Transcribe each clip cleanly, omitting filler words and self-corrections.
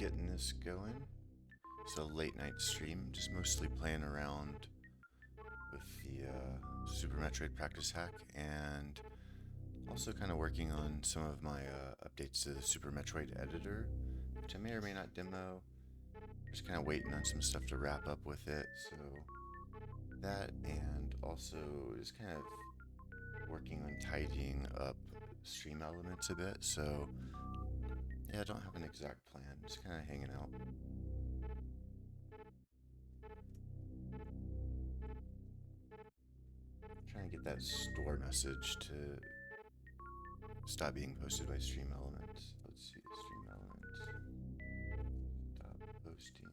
getting this going. So late night stream, just mostly playing around with the Super Metroid Practice hack, and also kind of working on some of my updates to the Super Metroid editor, which I may or may not demo. Just kind of waiting on some stuff to wrap up with it, so that, and also just kind of working on tidying up stream elements a bit. So yeah, I don't have an exact plan, just kind of hanging out. Trying to get that store message to stop being posted by stream elements. Let's see, stream elements. Stop posting.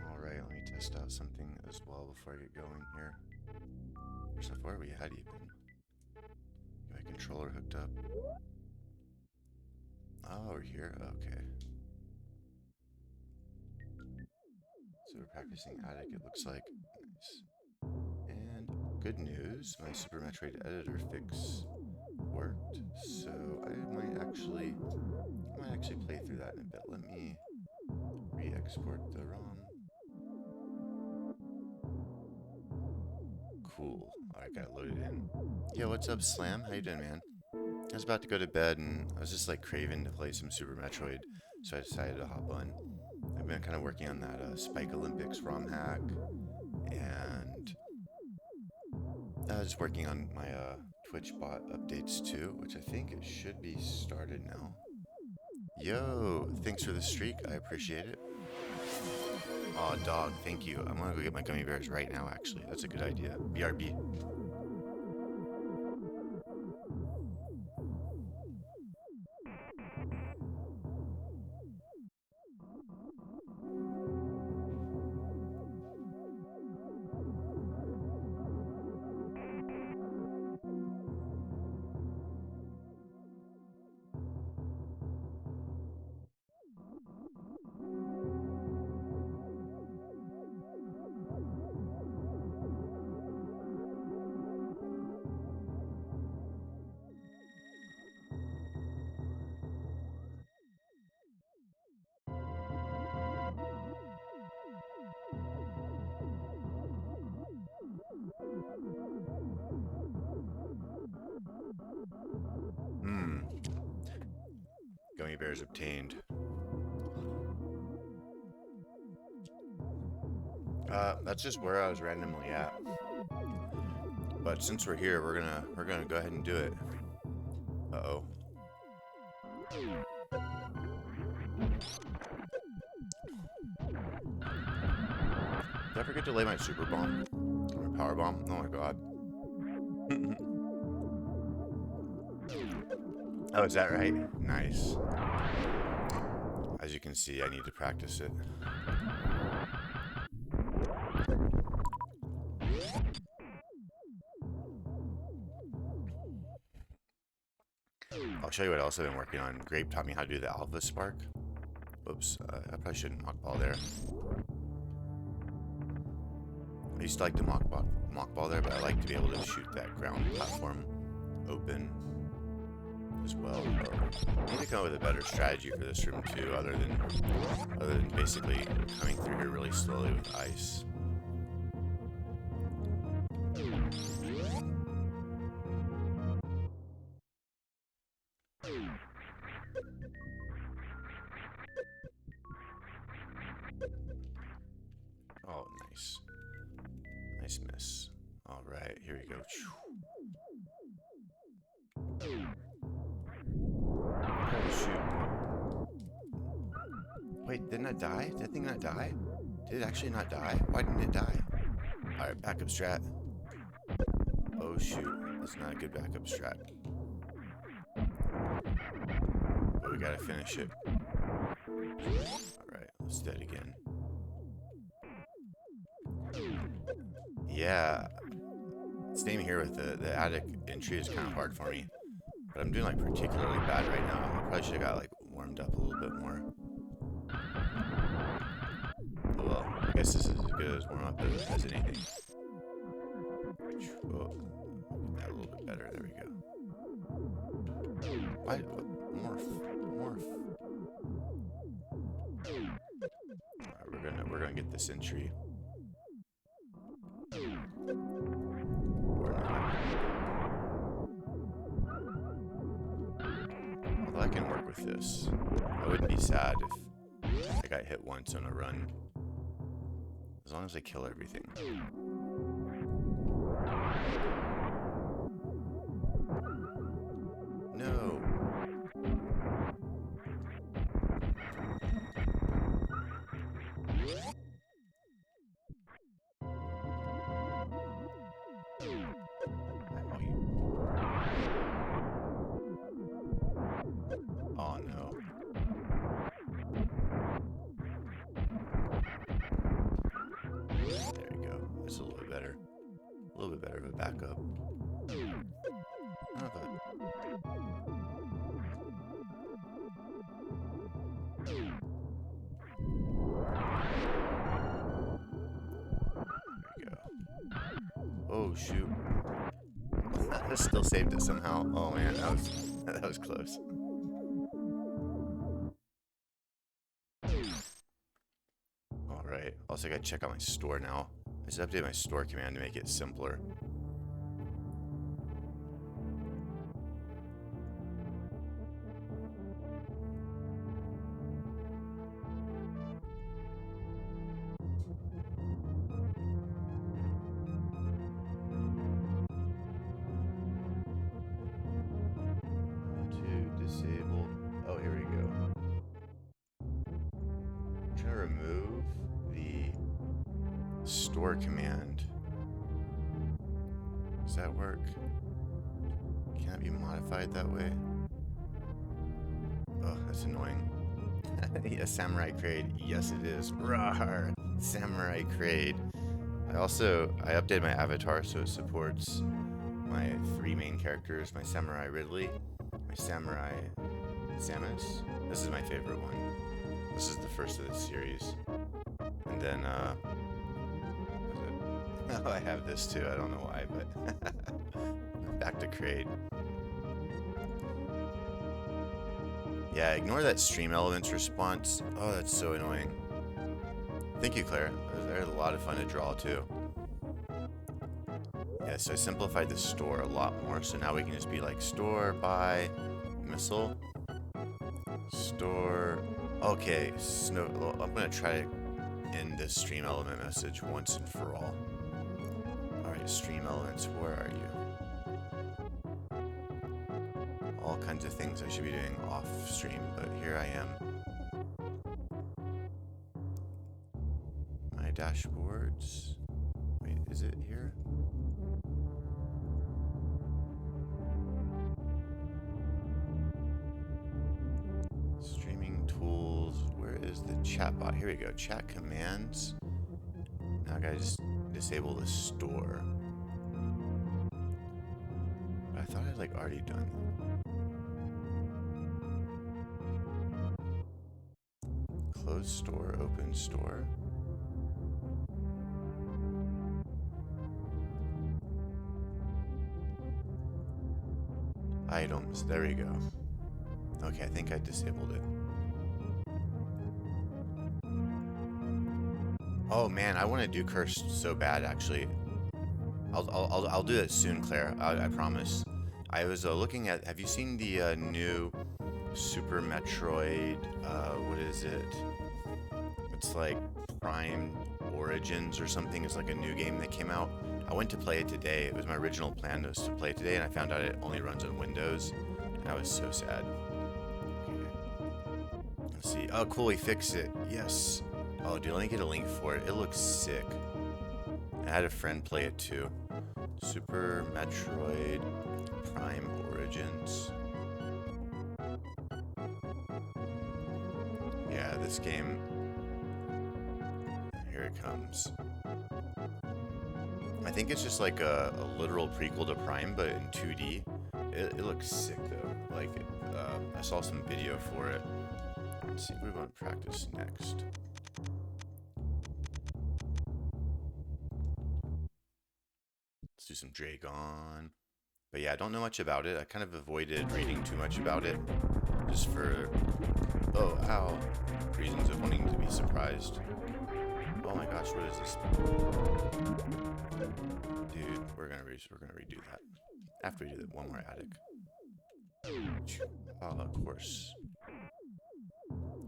Alright, let me test out something as well before I get going here. First off, where are we at even? Get my controller hooked up. Oh, we're here? Okay. So we're practicing Attic, it looks like. Nice. And good news, my Super Metroid editor fix worked. So I might actually play through that in a bit. Let me re-export the ROM. Cool. Alright, got it loaded in. Yo, what's up, Slam? How you doing, man? I was about to go to bed and I was just like craving to play some Super Metroid, so I decided to hop on. I've been kind of working on that Spike Olympics ROM hack, and I was working on my Twitch bot updates too, which I think it should be started now. Yo, thanks for the streak. I appreciate it. Aw, dog, thank you. I'm gonna go get my gummy bears right now, actually. That's a good idea. BRB. Gummy bears obtained. That's just where I was randomly at. But since we're here, we're gonna go ahead and do it. Uh-oh. Did I forget to lay my super bomb? Or power bomb? Oh my god. Oh, is that right? Nice. As you can see, I need to practice it. I'll show you what else I've been working on. Grape taught me how to do the alpha spark. Oops, I probably shouldn't mock ball there. I used to like to mock ball there, but I like to be able to shoot that ground platform open as well. I need to come up with a better strategy for this room too, other than basically coming through here really slowly with ice. Oh, nice. Nice miss. Alright, here we go. Oh, shoot. Wait, didn't I die? Did that thing not die? Did it actually not die? Why didn't it die? Alright, backup strat. Oh, shoot. That's not a good backup strat. But we gotta finish it. Alright, let's do that again. Yeah, staying here with the attic entry is kind of hard for me, but I'm doing like particularly bad right now. I probably should have got like warmed up a little bit more. Oh well, I guess this is as good as warm up as anything. Oh, that a little bit better. There we go. Why? Morph. Alright, we're gonna get this entry. Or not. Although I can work with this. I wouldn't be sad if I got hit once on a run. As long as I kill everything. No. Oh no. There we go. That's a little bit better. A little bit better of a backup. Not bad. There we go. Oh shoot. I still saved it somehow. Oh man, that was close. Alright. Also I gotta check out my store now. I just updated my store command to make it simpler. To disable. Oh, here we go. I'm trying to remove the store command. Does that work? Can that be modified that way? Oh, that's annoying. Yeah, Samurai Crade. Yes, it is. Rawr! Samurai Crade. I updated my avatar so it supports my 3 main characters, my Samurai Ridley, my Samurai Samus. This is my favorite one. This is the first of the series. And then, oh, I have this too. I don't know why, but back to Crade. Yeah, ignore that stream elements response. Oh, that's so annoying. Thank you, Claire. They're a lot of fun to draw too. Yeah, so I simplified the store a lot more. So now we can just be like store, buy, missile, store. Okay, so I'm gonna try to end this stream element message once and for all. Alright, stream elements, where are you? All kinds of things I should be doing off stream, but here I am. My dashboards. Wait, is it here? Streaming tools. Where is the chat bot? Here we go. Chat commands. Now I gotta just disable the store. But I thought I'd like already done that. Close store, open store. Items, there we go. Okay, I think I disabled it. Oh man, I want to do cursed so bad actually. I'll do that soon, Claire. I promise. I was looking at. Have you seen the new Super Metroid? What is it? It's like Prime Origins or something. It's like a new game that came out. I went to play it today. It was my original plan was to play it today, and I found out it only runs on Windows, and I was so sad. Okay. Let's see. Oh, cool. He fixed it. Yes. Oh, dude, let me get a link for it. It looks sick. I had a friend play it too. Super Metroid Prime Origins. Yeah, this game. Here it comes. I think it's just like a literal prequel to Prime, but in 2D. It looks sick though. Like, I saw some video for it. Let's see, we're going to practice next. Let's do some Draygon. But yeah, I don't know much about it. I kind of avoided reading too much about it. Just for, reasons of wanting to be surprised. Oh my gosh, what is this? Dude, we're gonna redo that. After we do that, one more attic. Oh, of course.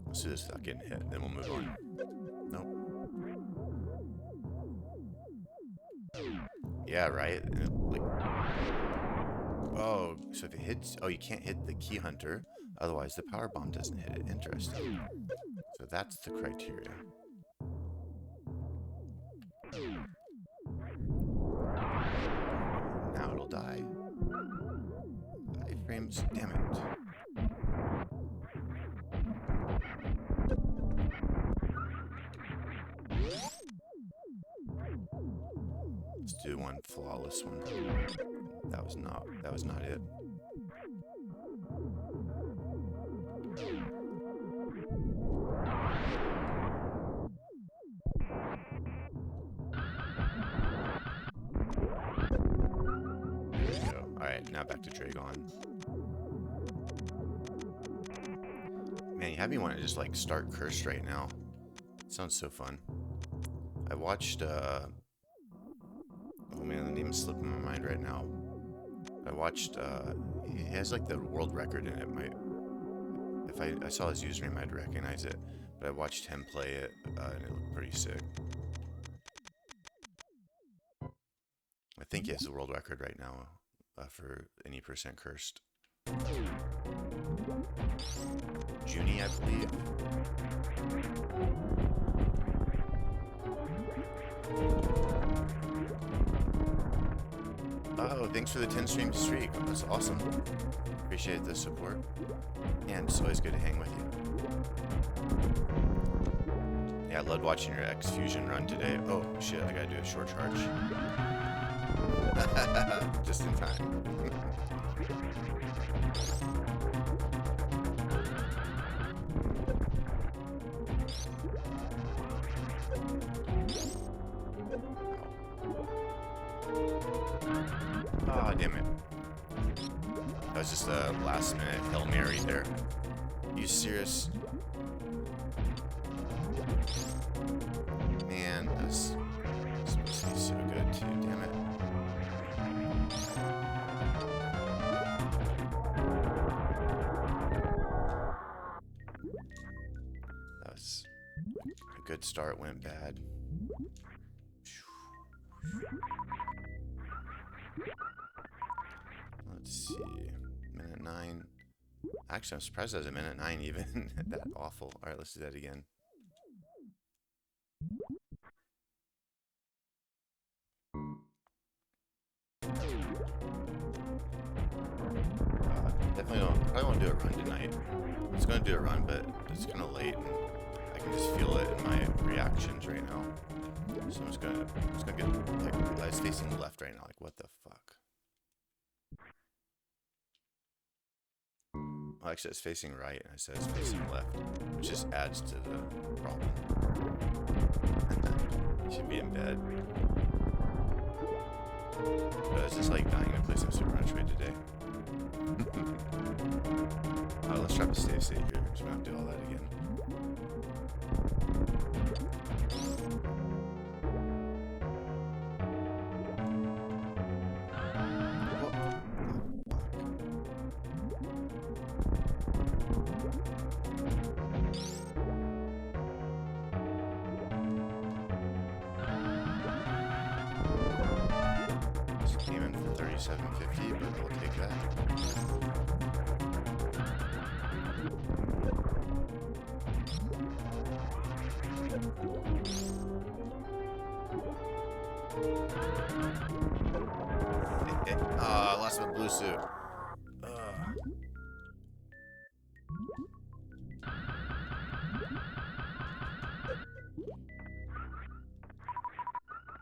Let's do this without getting hit, then we'll move on. Nope. Yeah, right? Like, oh, so if it hits... Oh, you can't hit the key hunter. Otherwise, the power bomb doesn't hit it. Interesting. So that's the criteria. Now it'll die. 5 frames. Damn it. Let's do one flawless one. That was not it. There we go. Alright, now back to Draygon. Man, you have me want to just like start Cursed right now. It sounds so fun. I watched oh man, the name is slipping my mind right now. I watched he has like the world record in it. If I saw his username, I'd recognize it. But I watched him play it, and it looked pretty sick. I think he has the world record right now for any % cursed. Junie, I believe. Oh, thanks for the 10 stream streak. That's awesome. Appreciate the support. And it's always good to hang with you. Yeah, I loved watching your X Fusion run today. Oh, shit, I gotta do a short charge. Just in time. Oh, damn it. That was just a last minute Hail Mary there. You serious? Man, this is supposed to be so good too, damn it. That was a good start, went bad. Let's see, minute 9. Actually, I'm surprised I was a minute 9 even. That awful. All right, let's do that again. Definitely probably won't do a run tonight. I was gonna do a run, but it's kind of late, and I can just feel it in my reactions right now. So I'm just gonna get like I was facing left right now. Like, what the fuck? Well, actually, it's facing right, and I said it's facing left, which just adds to the problem. You should be in bed. But I was just like dying to play some Super Metroid today. Let's try to stay safe here, so we don't have to do all that again. Aiming for 3750, but we'll take that. I lost my blue suit.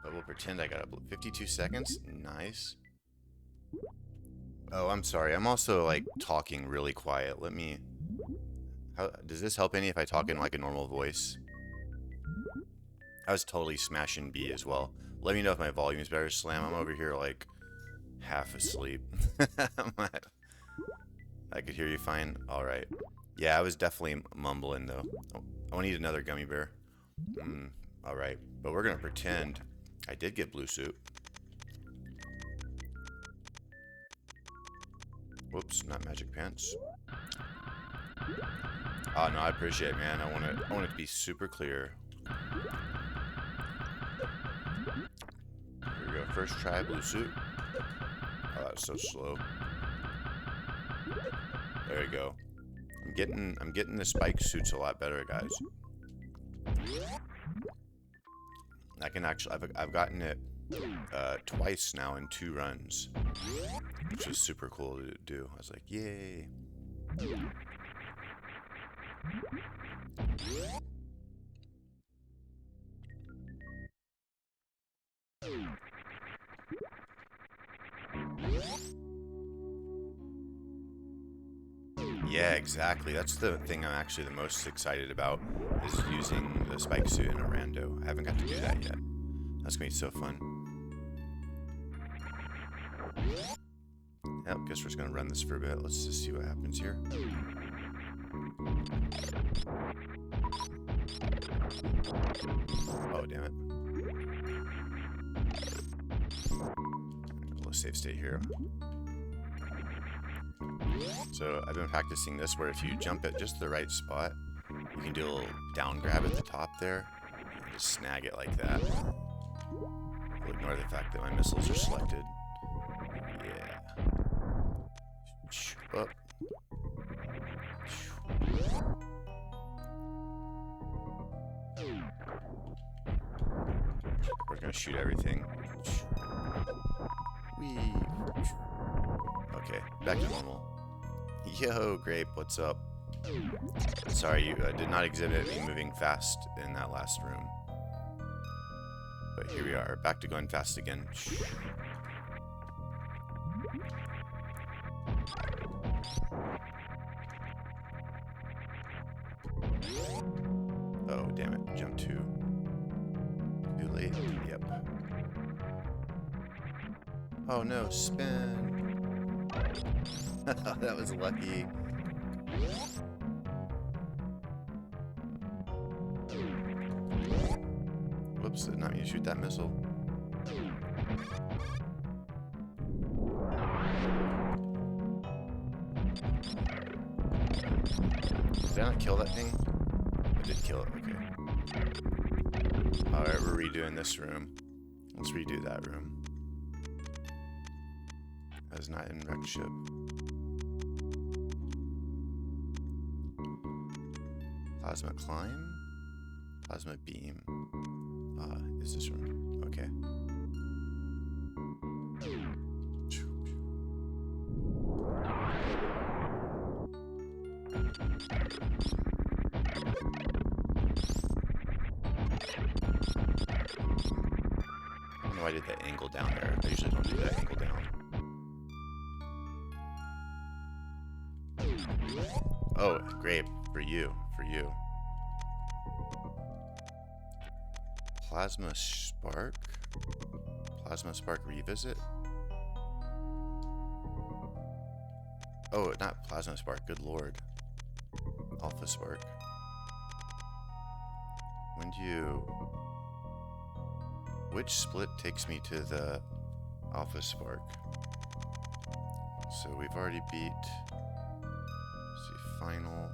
But we'll pretend I got a 52 seconds. Nice. Oh, I'm sorry. I'm also like talking really quiet. Let me How does this help any if I talk in like a normal voice? I was totally smashing B as well. Let me know if my volume is better. Slam, I'm over here like half asleep. I could hear you fine. All right. Yeah, I was definitely mumbling though. Oh, I need another gummy bear. All right, but we're gonna pretend I did get blue suit. Whoops, not magic pants. Oh no, I appreciate it, man. I want it to be super clear. Here we go. First try, blue suit. Oh, that was so slow. There you go. I'm getting the spike suits a lot better, guys. I can actually I've gotten it twice now in 2 runs, which is super cool to do. I was like, yay. Yeah, exactly. That's the thing I'm actually the most excited about, is using the spike suit in a rando. I haven't got to do that yet. That's gonna be so fun. Yep, guess we're just gonna run this for a bit. Let's just see what happens here. Oh, damn it. A little save state here. So I've been practicing this where if you jump at just the right spot, you can do a little down grab at the top there and just snag it like that. We'll ignore the fact that my missiles are selected. Yeah. Up. We're gonna shoot everything. Whee. Okay, back to normal. Yo, Grape, what's up? Sorry, you did not exhibit me moving fast in that last room. But here we are, back to going fast again. Oh, damn it. Jump too late. Yep. Oh no, spin. That was lucky. Whoops, did not mean to shoot that missile. Did I not kill that thing? I did kill it, okay. Alright, we're redoing this room. Let's redo that room. As not in wreck ship. Plasma climb? Plasma beam. Is this room? Okay. I don't know why I did that angle down there. I usually don't do that angle down. Oh, great. For you. For you. Plasma Spark? Plasma Spark Revisit? Oh, not Plasma Spark. Good lord. Alpha Spark. When do you... Which split takes me to the Alpha Spark? So we've already beat... Let's see, final...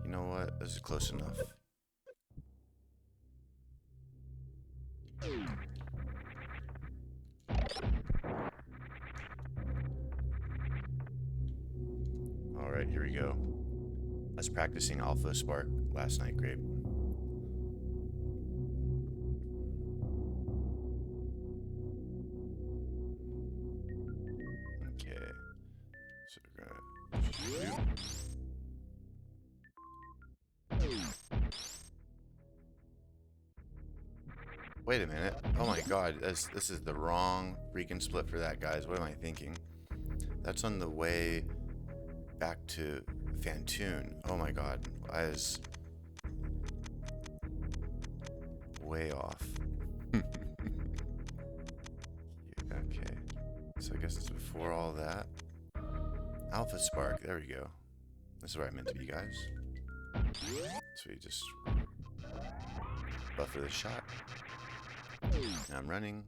You know what? This is close enough. Alright, here we go. I was practicing Alpha Spark last night, Grape. Okay. So we're gonna shoot. Wait a minute. Oh my god, this is the wrong freaking split for that, guys. What am I thinking? That's on the way back to Phantoon. Oh my god. I was way off. Okay. So I guess it's before all that. Alpha Spark. There we go. This is where I meant to be, guys. So we just buffer the shot. Now I'm running.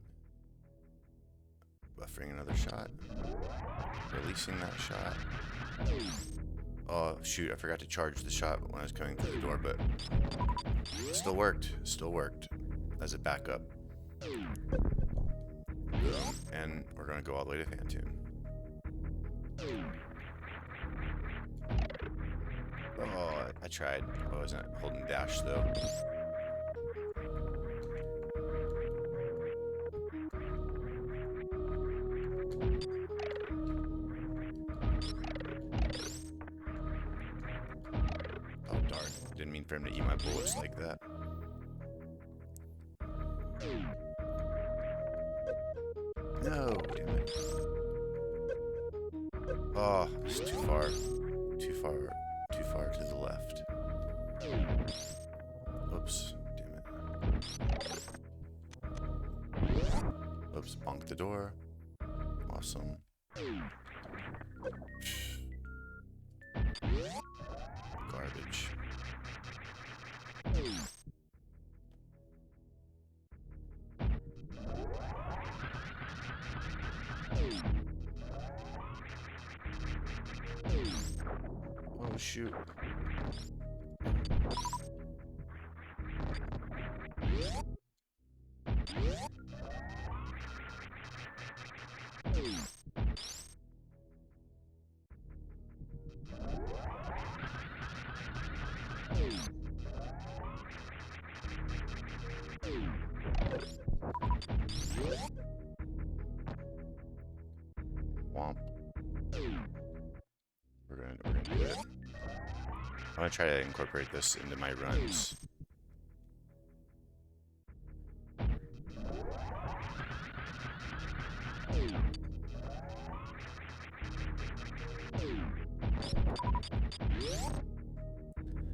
Buffering another shot. Releasing that shot. Oh, shoot. I forgot to charge the shot when I was coming through the door, but it still worked. Still worked as a backup. Boom. And we're going to go all the way to Phantoon. Oh, I tried. I wasn't holding dash, though. Oh, darn. Didn't mean for him to eat my bullets like that. No, damn it. Oh, it's too far. Too far. Too far to the left. Oops, damn it. Oops, bonk the door. Awesome. Garbage. Oh, shoot. Womp. We're gonna do it. I'm gonna try to incorporate this into my runs.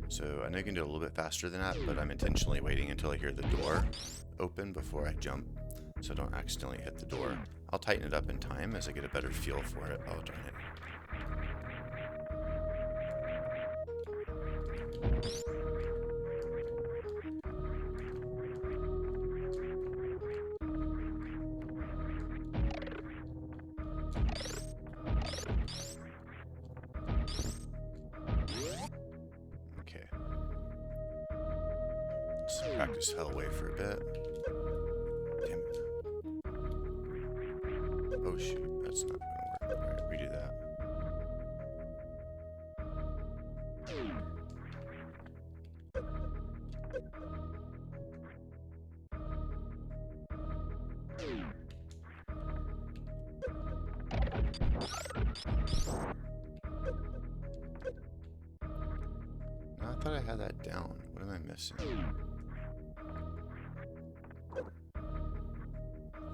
So I know you can do it a little bit faster than that, but I'm intentionally waiting until I hear the door open before I jump, so I don't accidentally hit the door. I'll tighten it up in time as I get a better feel for it. Oh, darn it. Okay. Let's practice Hellway for a bit. Damn it. Oh shoot, that's not gonna work. Alright, redo that. No, I thought I had that down. What am I missing? I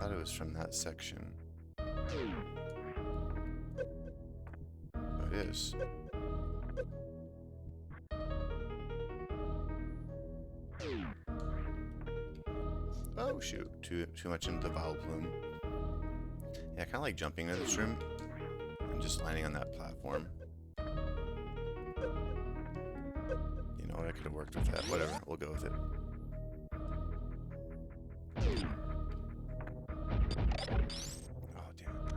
thought it was from that section. Oh, it is. Oh shoot, too much into the vial plume. Yeah, I kinda like jumping into this room and just landing on that platform. You know what, I could have worked with that. Whatever, we'll go with it. Oh, damn it.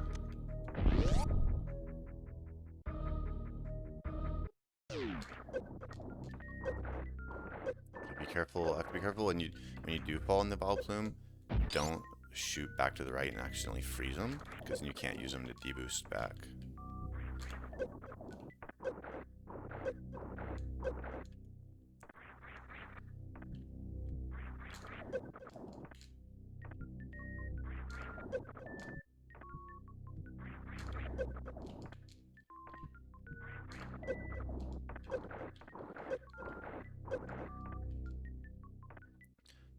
Be careful. Be careful when you do fall in the vial plume. Don't shoot back to the right and accidentally freeze them, because then you can't use them to deboost back.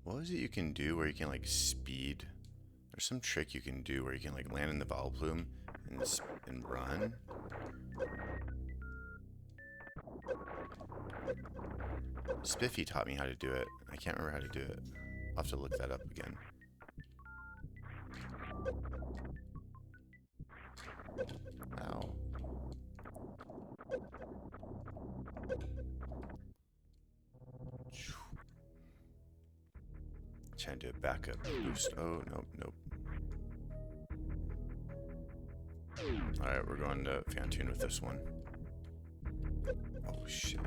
What is it you can do where you can like speed? There's some trick you can do where you can like land in the vial plume and run. Spiffy taught me how to do it. I can't remember how to do it. I'll have to look that up again. Ow. Trying to do a backup boost. Oh, nope, nope. Alright, we're going to Phantoon with this one. Oh, shit.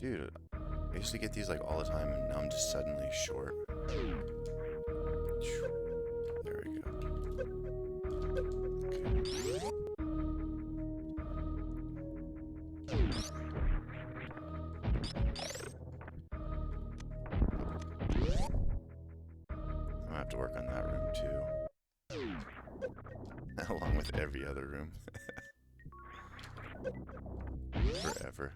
Dude, I used to get these like all the time, and now I'm just suddenly short. There we go. I'm gonna have to work on that room too. Along with every other room. Forever.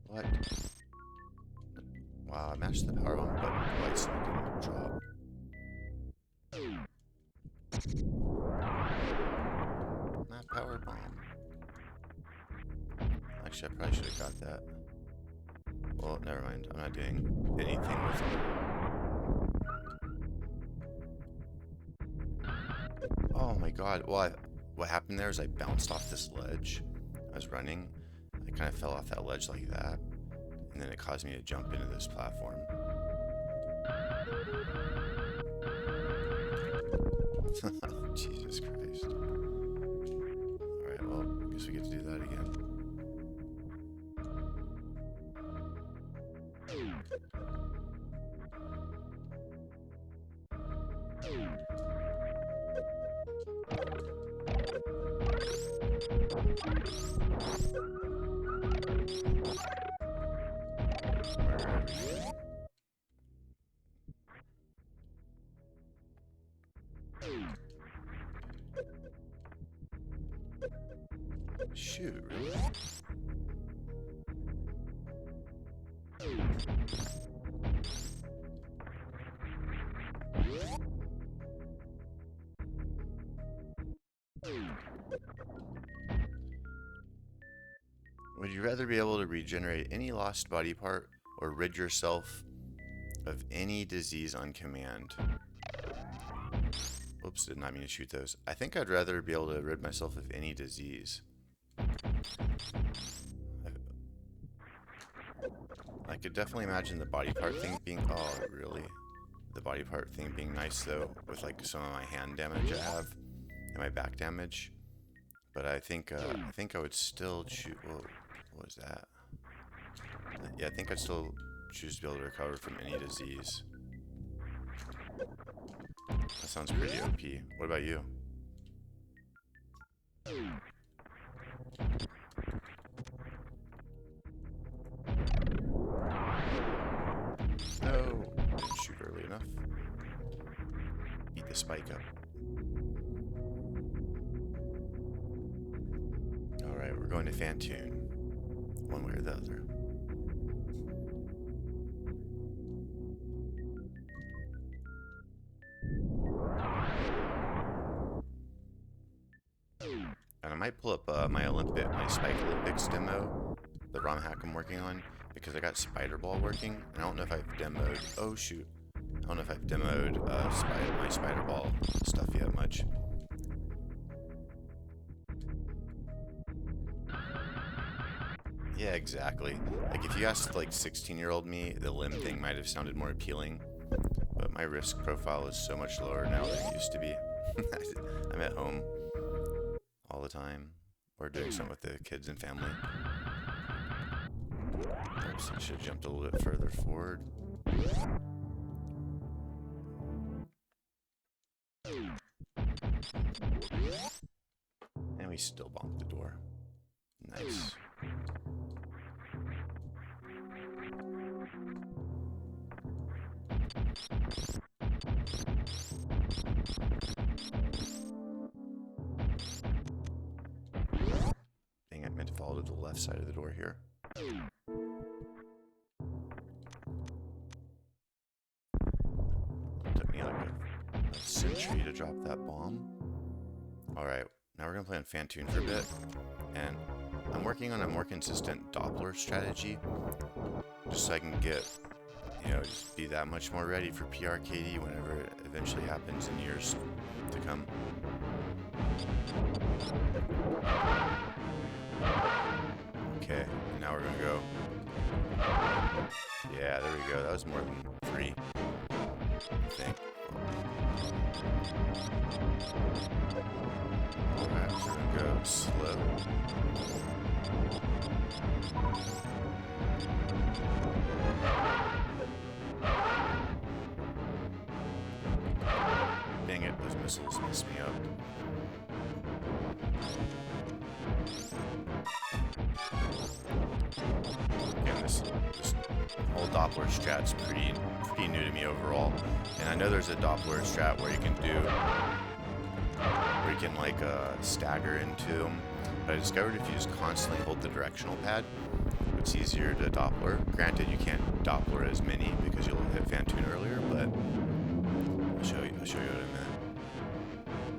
What? Wow, I mashed the power bomb button twice and it didn't drop. Not power bomb. Actually, I probably should have got that. Well, never mind. I'm not doing anything with it. Oh my god. Well, what happened there is I bounced off this ledge. I was running. I kind of fell off that ledge like that. And then it caused me to jump into this platform. Jesus Christ. Alright, well, I guess we get to do that again. Shoot, really? Would you rather be able to regenerate any lost body part or rid yourself of any disease on command? Oops, did not mean to shoot those. I think I'd rather be able to rid myself of any disease. I could definitely imagine the body part thing being... Oh, really? The body part thing being nice, though, with like some of my hand damage I have and my back damage. But I think I would still choose... Whoa, what was that? Yeah, I think I'd still choose to be able to recover from any disease. That sounds pretty OP. What about you? No, didn't shoot early enough. Eat the spike up. Alright, we're going to Phantoon. One way or the other. And I might pull up my Spike Olympics demo, the ROM hack I'm working on, because I got Spider Ball working, and I don't know if I've demoed. Oh shoot! I don't know if I've demoed my Spider Ball stuff yet much. Yeah, exactly. Like if you asked like 16-year-old me, the limb thing might have sounded more appealing, but my risk profile is so much lower now than it used to be. I'm at home all the time, or doing something with the kids and family. Oops, I should have jumped a little bit further forward. And we still bonk the door. Nice. Dang, I meant to follow to the left side of the door here. Took me like a century to drop that bomb. Alright, now we're going to play on Phantoon for a bit. And I'm working on a more consistent Doppler strategy. Just so I can get, you know, just be that much more ready for PRKD whenever it eventually happens in years to come. Okay, now we're gonna go. Yeah, there we go. That was more than 3, I think. Alright, so we're gonna go slow. Dang it, those missiles messed me up. Again, this whole Doppler strat's pretty new to me overall. And I know there's a Doppler strat where you can like stagger into them. But I discovered if you just constantly hold the directional pad, it's easier to Doppler. Granted, you can't Doppler as many because you'll hit Phantoon earlier, but I'll show you in a minute.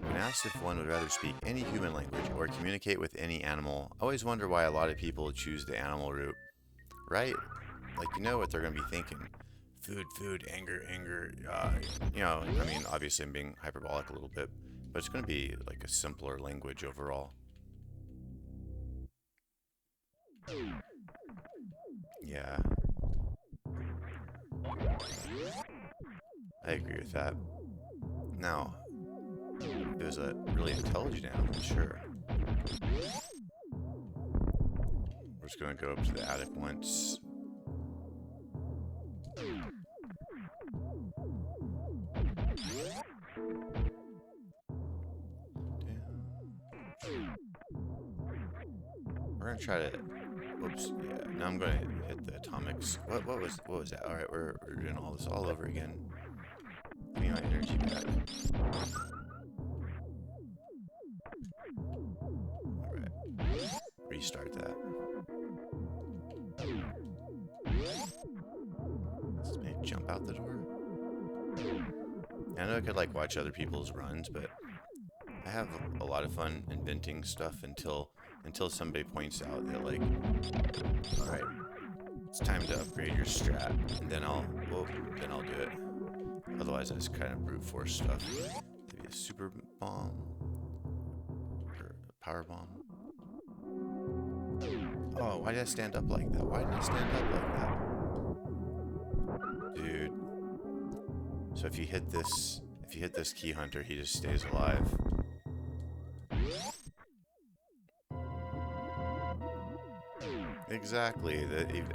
When asked if one would rather speak any human language or communicate with any animal, I always wonder why a lot of people choose the animal route. Right? Like, you know what they're going to be thinking. Food, food, anger, anger. You know, I mean, obviously I'm being hyperbolic a little bit, but it's going to be like a simpler language overall. Yeah. I agree with that. Now, if it was a really intelligent animal, sure. We're just going to go up to the attic once. We're going to try to... Whoops, yeah. Now I'm going to hit the atomics. What was that? Alright, we're doing all this all over again. Give me my energy back. Alright. Restart that. Let's maybe jump out the door. I know I could like watch other people's runs, but I have a lot of fun inventing stuff until somebody points out that like, alright, it's time to upgrade your strat, and then I'll do it. Otherwise, I just kind of brute force stuff. Maybe a super bomb or a power bomb. Oh, why did I stand up like that? Why did I stand up like that, dude? So if you hit this key hunter, he just stays alive. Exactly. And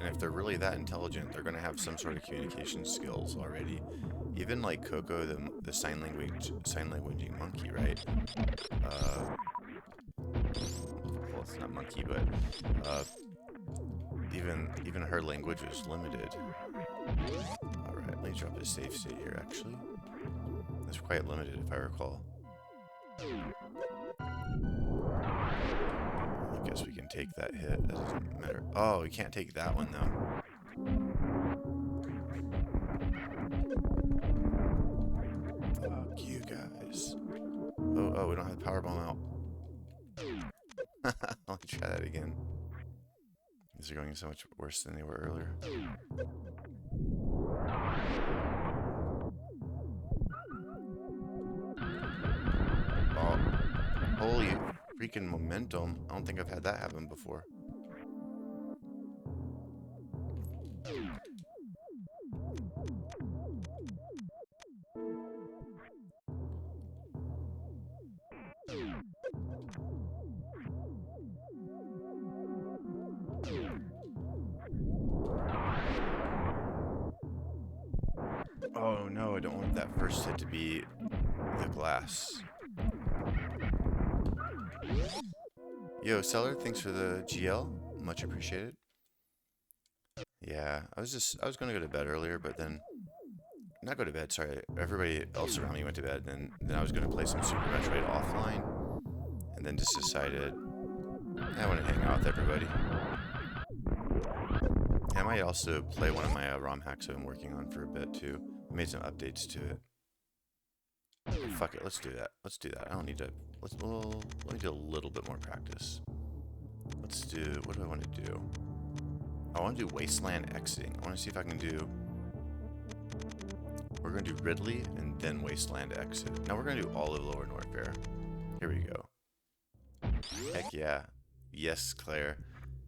if they're really that intelligent, they're going to have some sort of communication skills already. Even like Coco, the sign languaging monkey, right? Well, it's not monkey, but even her language was limited. All right, let me drop a save state here. Actually, that's quite limited, if I recall. I guess we can take that hit. That doesn't matter. Oh, we can't take that one though. Fuck you guys. Oh, we don't have the power bomb out. I'll try that again. These are going so much worse than they were earlier. Oh, holy freaking momentum. I don't think I've had that happen before. Oh no, I don't want that first hit to be the glass. Yo, Seller, thanks for the GL. Much appreciated. Yeah, I was gonna go to bed earlier, but then not go to bed. Sorry, everybody else around me went to bed. Then I was gonna play some Super Metroid offline, and then just decided I want to hang out with everybody. I might also play one of my ROM hacks I've been working on for a bit too. I made some updates to it. Fuck it, let's do that. Let's do that. I don't need to. Let me do a little bit more practice. Let's do. What do I want to do? I want to do Wasteland exiting. I want to see if I can do. We're going to do Ridley and then Wasteland exit. Now we're going to do all of Lower Norfair. Here we go. Heck yeah. Yes, Claire.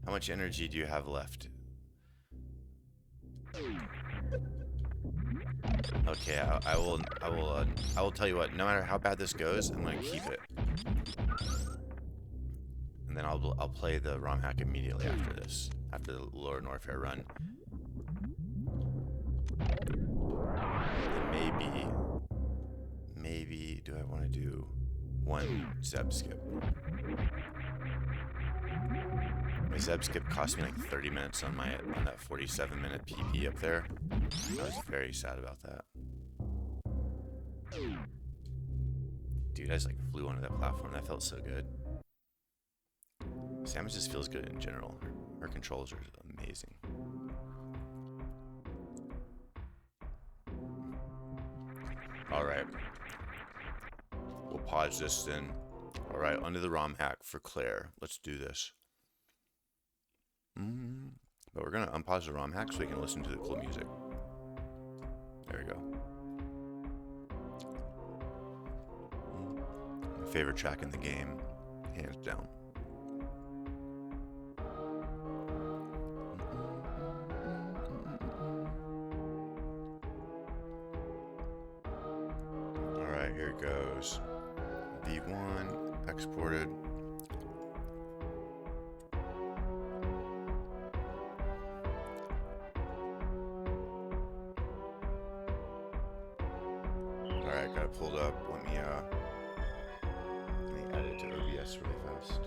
How much energy do you have left? Okay, I will tell you what. No matter how bad this goes, I'm gonna keep it, and then I'll play the ROM hack immediately after this, after the Lower Norfair run. And maybe do I want to do one Zeb Skip? My Zeb Skip cost me like 30 minutes on that 47-minute PP up there. I was very sad about that. Dude, I just like flew onto that platform. That felt so good. Samus just feels good in general. Her controls are amazing. Alright. We'll pause this then. Alright, onto the ROM hack for Claire. Let's do this. But we're gonna unpause the ROM hack so we can listen to the cool music. There we go. My favorite track in the game, hands down. Alright, here it goes. V1 exported. Alright, got it pulled up. Let me add it to OBS really fast.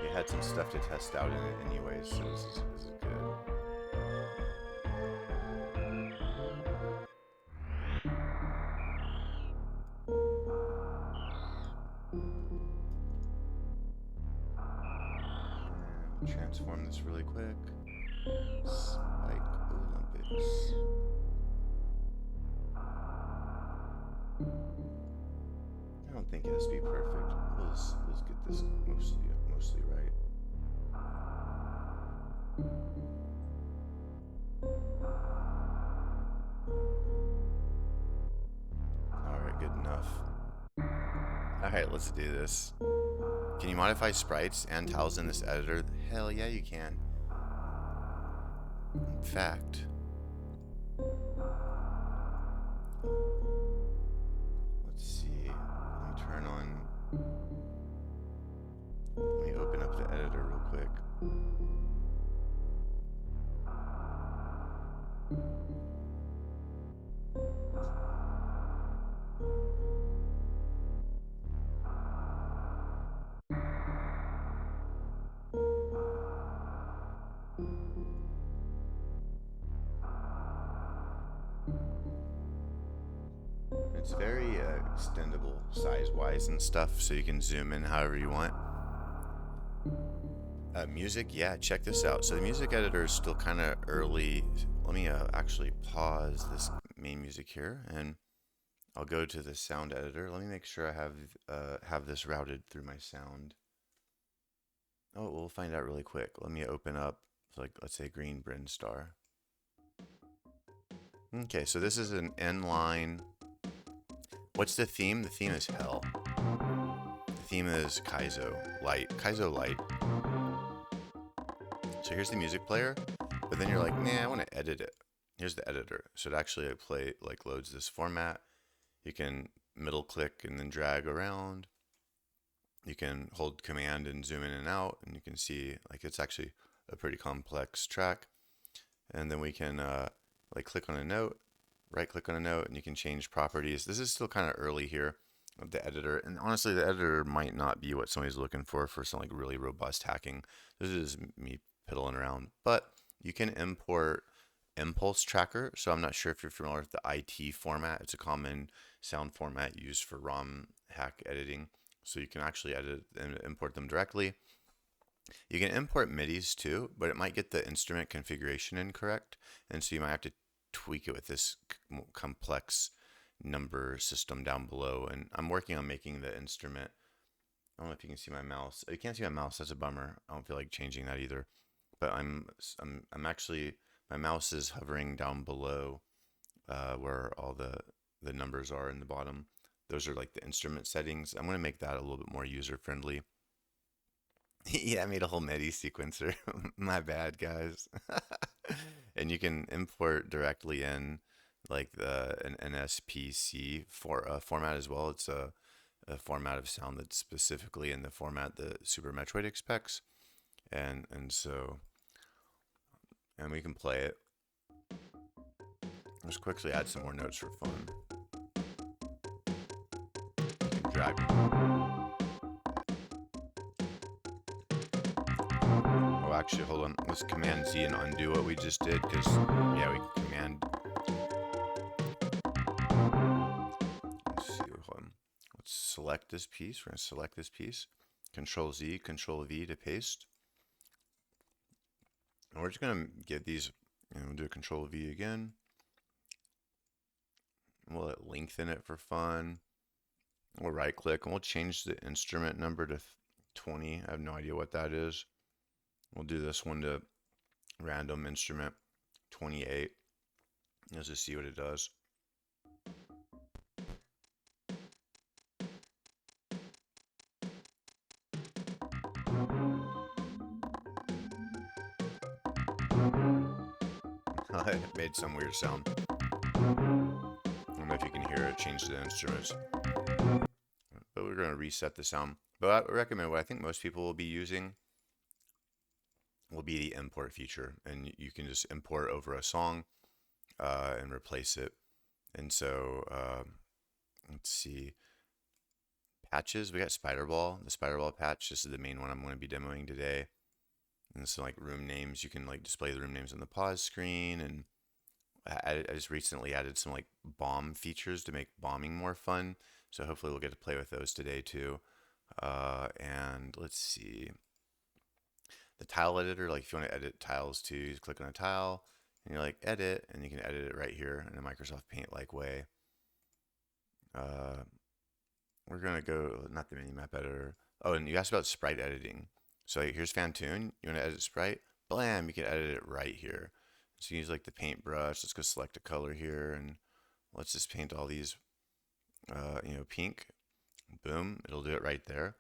We had some stuff to test out in it anyways, so this is good. Transform this really quick. Spike Olympics. I don't think it has to be perfect. Let's get this mostly right. Alright, good enough. Alright, let's do this. Can you modify sprites and tiles in this editor? Hell yeah, you can. In fact, let's see. Let me turn on. Let me open up the editor real quick. It's very extendable size-wise and stuff, so you can zoom in however you want. Music, yeah, check this out. So the music editor is still kind of early. Let me actually pause this main music here, and I'll go to the sound editor. Let me make sure I have this routed through my sound. Oh, we'll find out really quick. Let me open up, like, let's say Green Bryn Star. Okay, so this is an N-line. What's the theme? The theme is hell. The theme is Kaizo Light. Kaizo Light. So here's the music player, but then you're like, nah, I want to edit it. Here's the editor. So it actually loads this format. You can middle click and then drag around. You can hold command and zoom in and out, and you can see like it's actually a pretty complex track. and then we can like click on a note, right click on a note, and you can change properties. This is still kind of early here of the editor, and honestly the editor might not be what somebody's looking for some like really robust hacking. This is me piddling around, but you can import impulse tracker. So I'm not sure if you're familiar with the IT format. It's a common sound format used for ROM hack editing, so you can actually edit and import them directly. You can import MIDIs too, but it might get the instrument configuration incorrect, and so you might have to tweak it with this complex number system down below. And I'm working on making the instrument. I don't know if you can see my mouse. You can't see my mouse. That's a bummer. I don't feel like changing that either. But I'm actually, my mouse is hovering down below where all the numbers are in the bottom. Those are like the instrument settings. I'm going to make that a little bit more user friendly. Yeah, I made a whole MIDI sequencer. My bad, guys. And you can import directly in like an NSPC format as well. It's a format of sound that's specifically in the format that Super Metroid expects, and so we can play it. Let's quickly add some more notes for fun. You can drag. Oh, actually, hold on. Let's Command Z and undo what we just did, because yeah, we can Command. Let's see. Hold on. Let's select this piece. We're gonna select this piece. Control Z, Control V to paste. And we're just gonna get these. And we'll do Control V again. We'll lengthen it for fun. We'll right click and we'll change the instrument number to 20. I have no idea what that is. We'll do this one to random instrument 28. Let's just see what it does. It made some weird sound. I don't know if you can hear it. Change the instruments. But we're going to reset the sound. But I recommend what I think most people will be using will be the import feature. And you can just import over a song and replace it. And so let's see. Patches. We got Spiderball. The Spiderball patch. This is the main one I'm going to be demoing today. And so like room names, you can like display the room names on the pause screen. And I just recently added some like bomb features to make bombing more fun. So hopefully we'll get to play with those today too. And let's see. The tile editor, like if you want to edit tiles too, you just click on a tile and you're like edit, and you can edit it right here in a Microsoft Paint-like way. We're gonna go, not the mini map editor. Oh, and you asked about sprite editing. So here's Phantoon. You want to edit sprite? Blam! You can edit it right here. So use like the paintbrush. Let's go select a color here, and let's just paint all these, pink. Boom! It'll do it right there.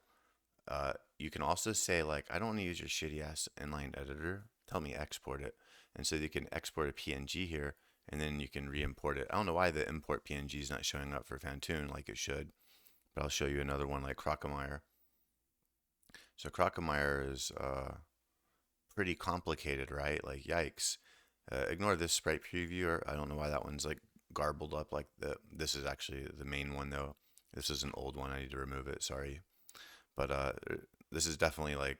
You can also say like, I don't want to use your shitty ass inline editor. Tell me export it, and so you can export a PNG here, and then you can re-import it. I don't know why the import PNG is not showing up for Phantoon like it should, but I'll show you another one like Crocomire. So Crocomire is pretty complicated, right? Like, yikes. Ignore this sprite previewer. I don't know why that one's like garbled up like the. This is actually the main one though. This is an old one. I need to remove it. Sorry, but this is definitely like,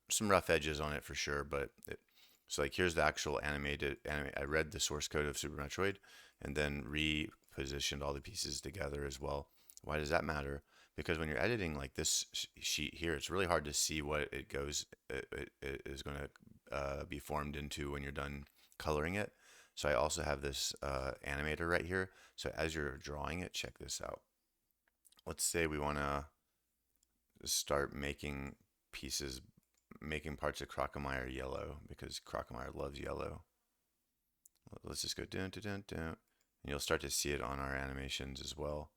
some rough edges on it for sure. But so like here's the actual animated. I read the source code of Super Metroid and then repositioned all the pieces together as well. Why does that matter? Because when you're editing like this sheet here, it's really hard to see what it is going to be formed into when you're done coloring it. So I also have this animator right here. So as you're drawing it, check this out. Let's say we want to start making parts of Crocomire yellow because Crocomire loves yellow. Let's just go dun dun dun dun, and you'll start to see it on our animations as well.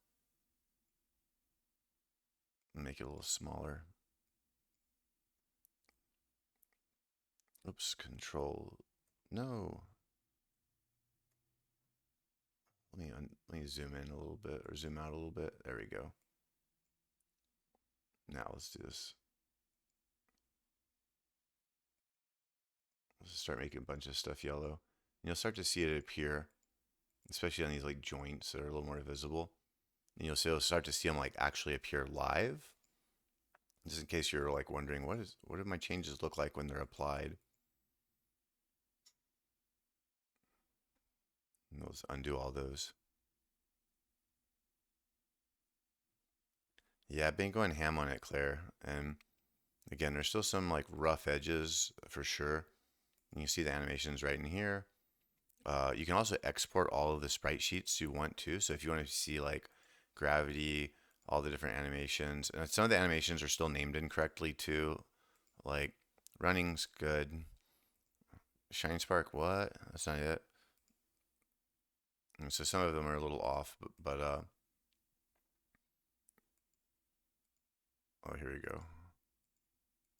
Make it a little smaller. Oops, control. No. Let me zoom in a little bit or zoom out a little bit. There we go. Now let's do this. start making a bunch of stuff yellow. And you'll start to see it appear, especially on these like joints that are a little more visible. And you'll start to see them like actually appear live. Just in case you're like wondering, what do my changes look like when they're applied? And let's undo all those. Yeah, I've been going ham on it, Claire. And again, there's still some like rough edges for sure. And you see the animations right in here. You can also export all of the sprite sheets you want to. So if you want to see like gravity, all the different animations, and some of the animations are still named incorrectly too. Like running's good. Shine Spark, what? That's not it. And so some of them are a little off, but oh, here we go.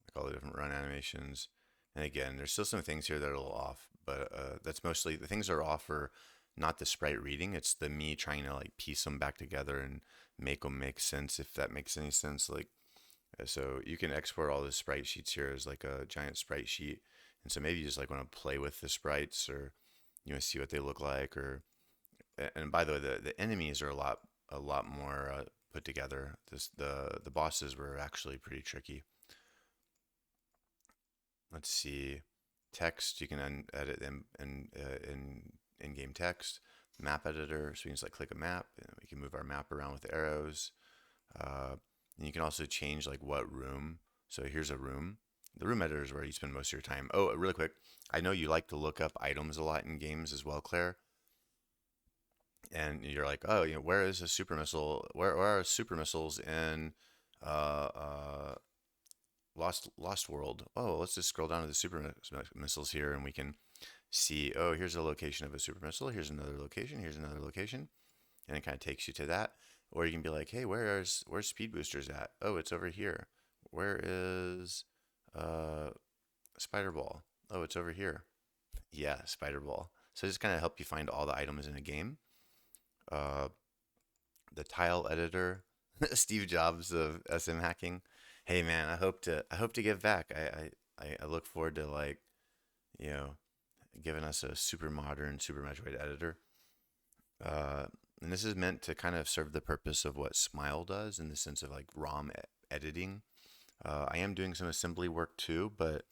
Like all the different run animations. And again, there's still some things here that are a little off, but that's mostly the things that are off are not the sprite reading. It's the me trying to like piece them back together and make them make sense, if that makes any sense. Like, so you can export all the sprite sheets here as like a giant sprite sheet. And so maybe you just like want to play with the sprites, or you want to see what they look like, or and by the way, the enemies are a lot more put together. The bosses were actually pretty tricky. Let's see, text, you can edit them in in-game text. Map editor, so we can just like click a map and we can move our map around with arrows. And you can also change like what room. So here's a room. The room editor is where you spend most of your time. Oh, really quick, I know you like to look up items a lot in games as well, Claire. And you're like, oh, where is a super missile? Where are super missiles in uh, uh, Lost World? Oh, let's just scroll down to the super missiles here, and we can see. Oh, here's a location of a super missile. Here's another location. Here's another location, and it kind of takes you to that. Or you can be like, hey, where's speed boosters at? Oh, it's over here. Where is uh, spider ball? Oh, it's over here. Yeah, spider ball. So just kind of help you find all the items in a game. Uh, the tile editor, Steve Jobs of SM hacking. Hey man, I hope to give back. I look forward to like, you know, giving us a super modern Super Metroid editor. Uh, and this is meant to kind of serve the purpose of what Smile does in the sense of like ROM editing. I am doing some assembly work too, but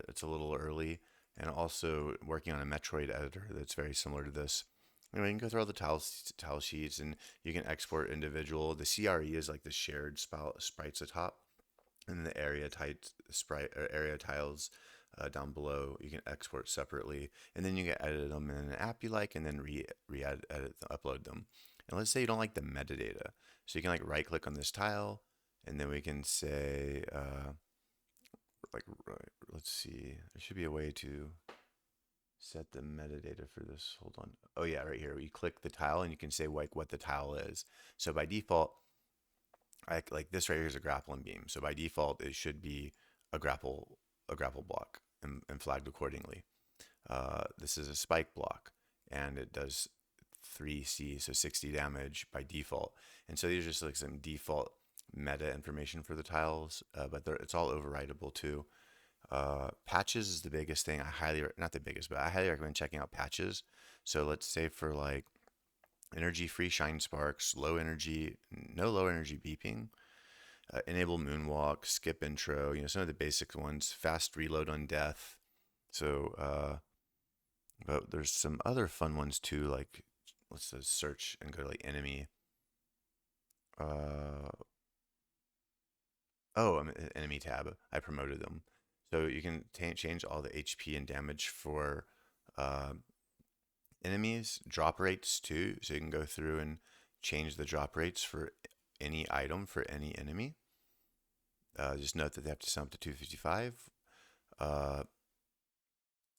it's a little early. And also working on a Metroid editor that's very similar to this. You can go through all the tile sheets, and you can export individual. The CRE is like the shared sprites atop, and the area tiles down below you can export separately, and then you can edit them in an app you like, and then upload them. And let's say you don't like the metadata, so you can like right click on this tile, and then we can say let's see, there should be a way to set the metadata for this. Hold on. Oh yeah, right here. You click the tile and you can say like what the tile is. So by default, like this right here is a grappling beam. So by default, it should be a grapple block and flagged accordingly. This is a spike block, and it does 3C, so 60 damage by default. And so these are just like some default meta information for the tiles, but it's all overridable too. Patches is the biggest thing. Not the biggest, but I highly recommend checking out patches. So let's say for like energy free shine sparks, low energy, no low energy beeping, enable moonwalk, skip intro, some of the basic ones, fast reload on death. So, but there's some other fun ones too, like let's just search and go to like enemy. Enemy tab. I promoted them. So you can change all the HP and damage for uh, enemies, drop rates too. So you can go through and change the drop rates for any item for any enemy. Just note that they have to sum up to 255.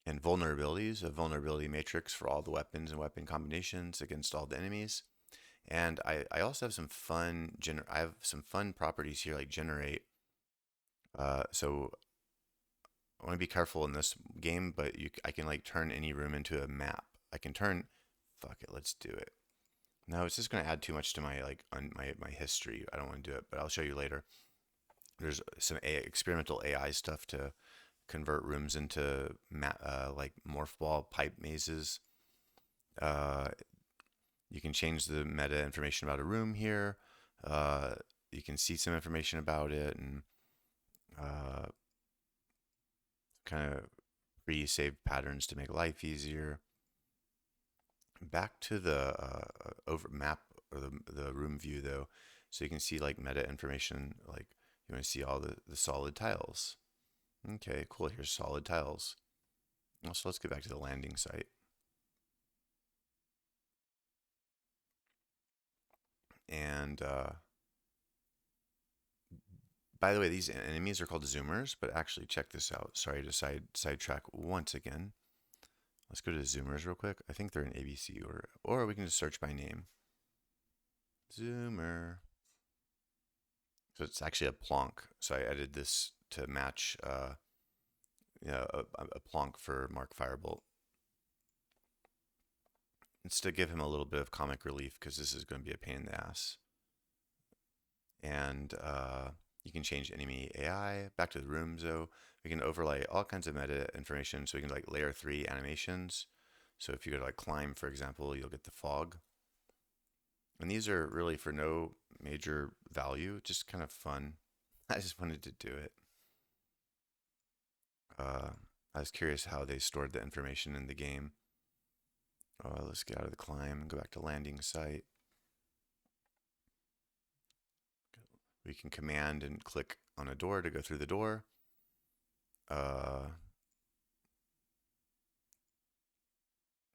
And vulnerabilities, a vulnerability matrix for all the weapons and weapon combinations against all the enemies. And I also have some fun I have some fun properties here like generate. So I want to be careful in this game, but I can like turn any room into a map. I can turn, fuck it, let's do it. No, it's just going to add too much to my like my history. I don't want to do it, but I'll show you later. There's some experimental AI stuff to convert rooms into like morph ball pipe mazes. Uh, you can change the meta information about a room here. You can see some information about it and kind of pre-saved patterns to make life easier. Back to the over map or the room view though, so you can see like meta information, like you want to see all the solid tiles. Okay, cool, here's solid tiles. Also, let's get back to the landing site. And by the way, these enemies are called zoomers, but actually check this out. Sorry to sidetrack once again. Let's go to zoomers real quick. I think they're in ABC or we can just search by name. Zoomer. So it's actually a plonk. So I edited this to match a plonk for Mark Firebolt. It's to give him a little bit of comic relief because this is going to be a pain in the ass. And you can change enemy AI. Back to the rooms though. We can overlay all kinds of meta information. So we can like layer 3 animations. So if you go to like climb, for example, you'll get the fog. And these are really for no major value, just kind of fun. I just wanted to do it. I was curious how they stored the information in the game. Let's get out of the climb and go back to landing site. We can command and click on a door to go through the door.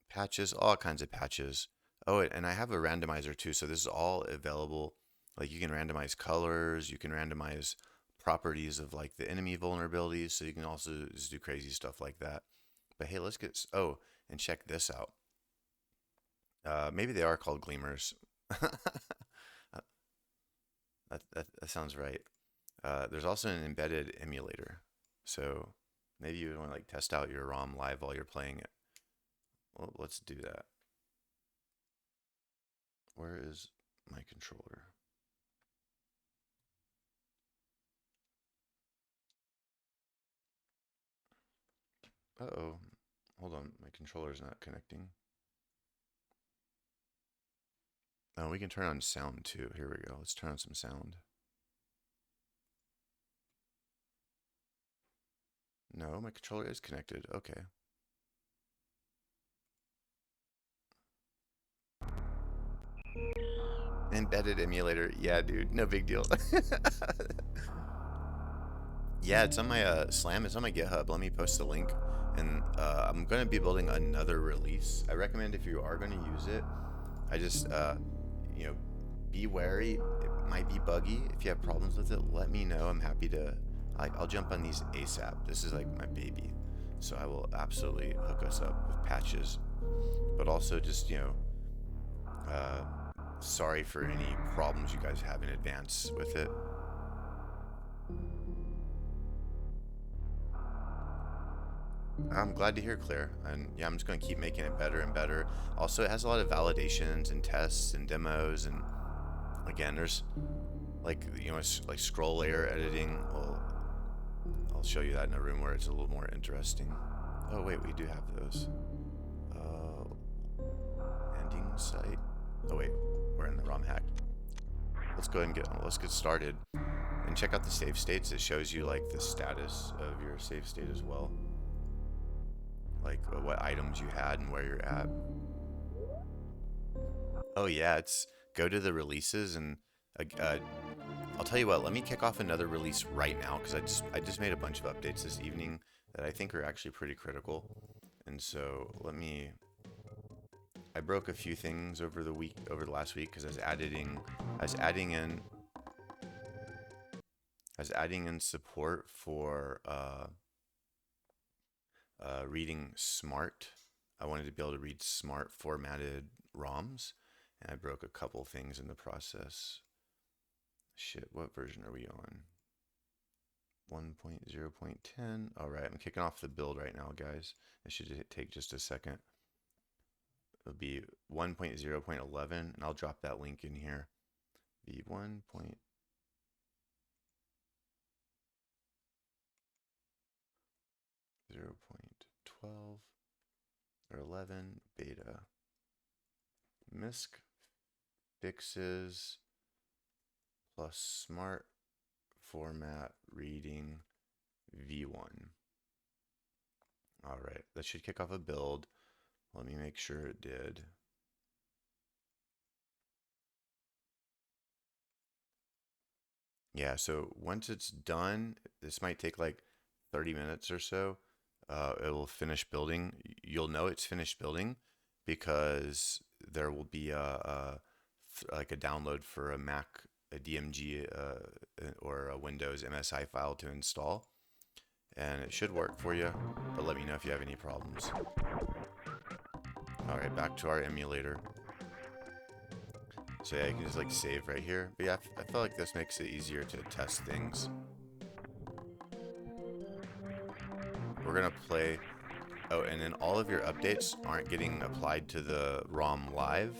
Patches, all kinds of patches. Oh, and I have a randomizer too, so this is all available. Like you can randomize colors, you can randomize properties of like the enemy vulnerabilities, so you can also just do crazy stuff like that. But hey, let's get, oh, and check this out. Maybe they are called gleamers. That sounds right. There's also an embedded emulator, so maybe you want to like test out your ROM live while you're playing it. Well, let's do that. Where is my controller? Uh-oh. Hold on, my controller's not connecting. Oh, we can turn on sound too. Here we go. Let's turn on some sound. No, my controller is connected. Okay. Embedded emulator. Yeah, dude. No big deal. Yeah, it's on my Slam. It's on my GitHub. Let me post the link. And I'm going to be building another release. I recommend if you are going to use it, I just, be wary. It might be buggy. If you have problems with it, let me know. I'm happy to, I'll jump on these ASAP. This is like my baby. So I will absolutely hook us up with patches. But also just, sorry for any problems you guys have in advance with it. I'm glad to hear, Claire. And yeah, I'm just going to keep making it better and better. Also, it has a lot of validations and tests and demos. And again, there's like, like scroll layer editing. Well, I'll show you that in a room where it's a little more interesting. Oh, wait, we do have those. Landing site. Oh, wait, we're in the ROM hack. Let's go ahead and let's get started. And check out the save states. It shows you like the status of your save state as well. Like what items you had and where you're at. Oh yeah, it's go to the releases and I'll tell you what. Let me kick off another release right now because I just made a bunch of updates this evening that I think are actually pretty critical. And so I broke a few things over the last week because I was adding in support for reading smart. I wanted to be able to read smart formatted ROMs, and I broke a couple things in the process. Shit, what version are we on? 1.0.10. All right, I'm kicking off the build right now, guys. It should take just a second. It'll be 1.0.11, and I'll drop that link in here. Be 1. 12 or 11 beta. MISC fixes plus smart format reading v1. All right, that should kick off a build. Let me make sure it did. Yeah, so once it's done, this might take like 30 minutes or so. It will finish building. You'll know it's finished building because there will be like a download for a Mac, a DMG, or a Windows MSI file to install. And it should work for you, but let me know if you have any problems. All right, back to our emulator. So yeah, you can just like save right here. But yeah, I feel like this makes it easier to test things. We're gonna play. Oh, and then all of your updates aren't getting applied to the ROM live.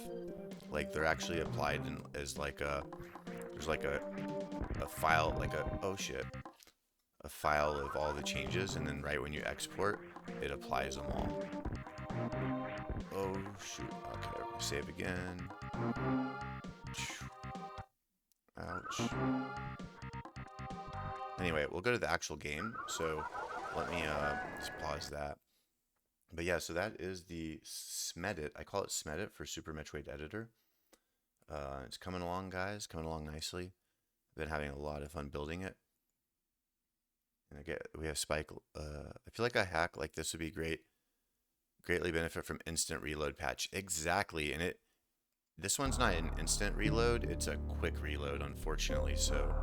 Like they're actually applied as like there's like a file, like a file of all the changes, and then right when you export, it applies them all. Oh shoot, okay, save again. Ouch. Anyway, we'll go to the actual game, so let me just pause that. But yeah, so that is the SMEDIT. I call it SMEDIT for Super Metroid Editor. It's coming along, guys, coming along nicely. I've been having a lot of fun building it. And we have Spike. I feel like a hack like this would be great. Greatly benefit from instant reload patch. Exactly, and this one's not an instant reload, it's a quick reload, unfortunately, so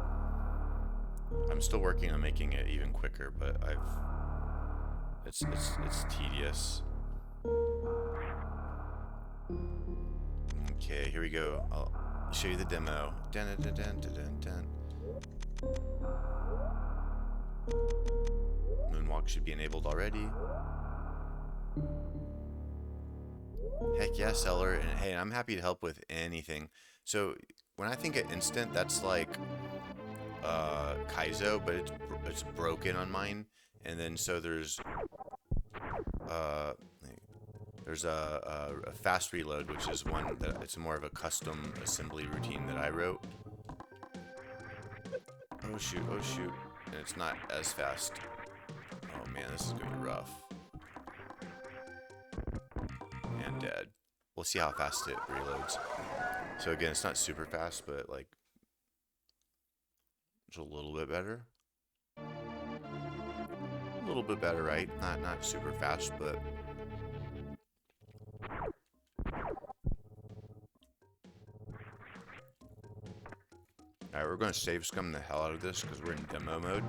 I'm still working on making it even quicker, but it's tedious. Okay, here we go. I'll show you the demo. Dun, dun, dun, dun, dun, dun. Moonwalk should be enabled already. Heck yeah, seller. And hey, I'm happy to help with anything. So when I think of instant, that's like Kaizo, but it's broken on mine. And then so there's a fast reload, which is one that it's more of a custom assembly routine that I wrote. Oh shoot, oh shoot. And it's not as fast. Oh man, this is gonna be rough. And dead. We'll see how fast it reloads. So again, it's not super fast, but like it's a little bit better. A little bit better, right? Not super fast, but alright, we're gonna save scum the hell out of this because we're in demo mode.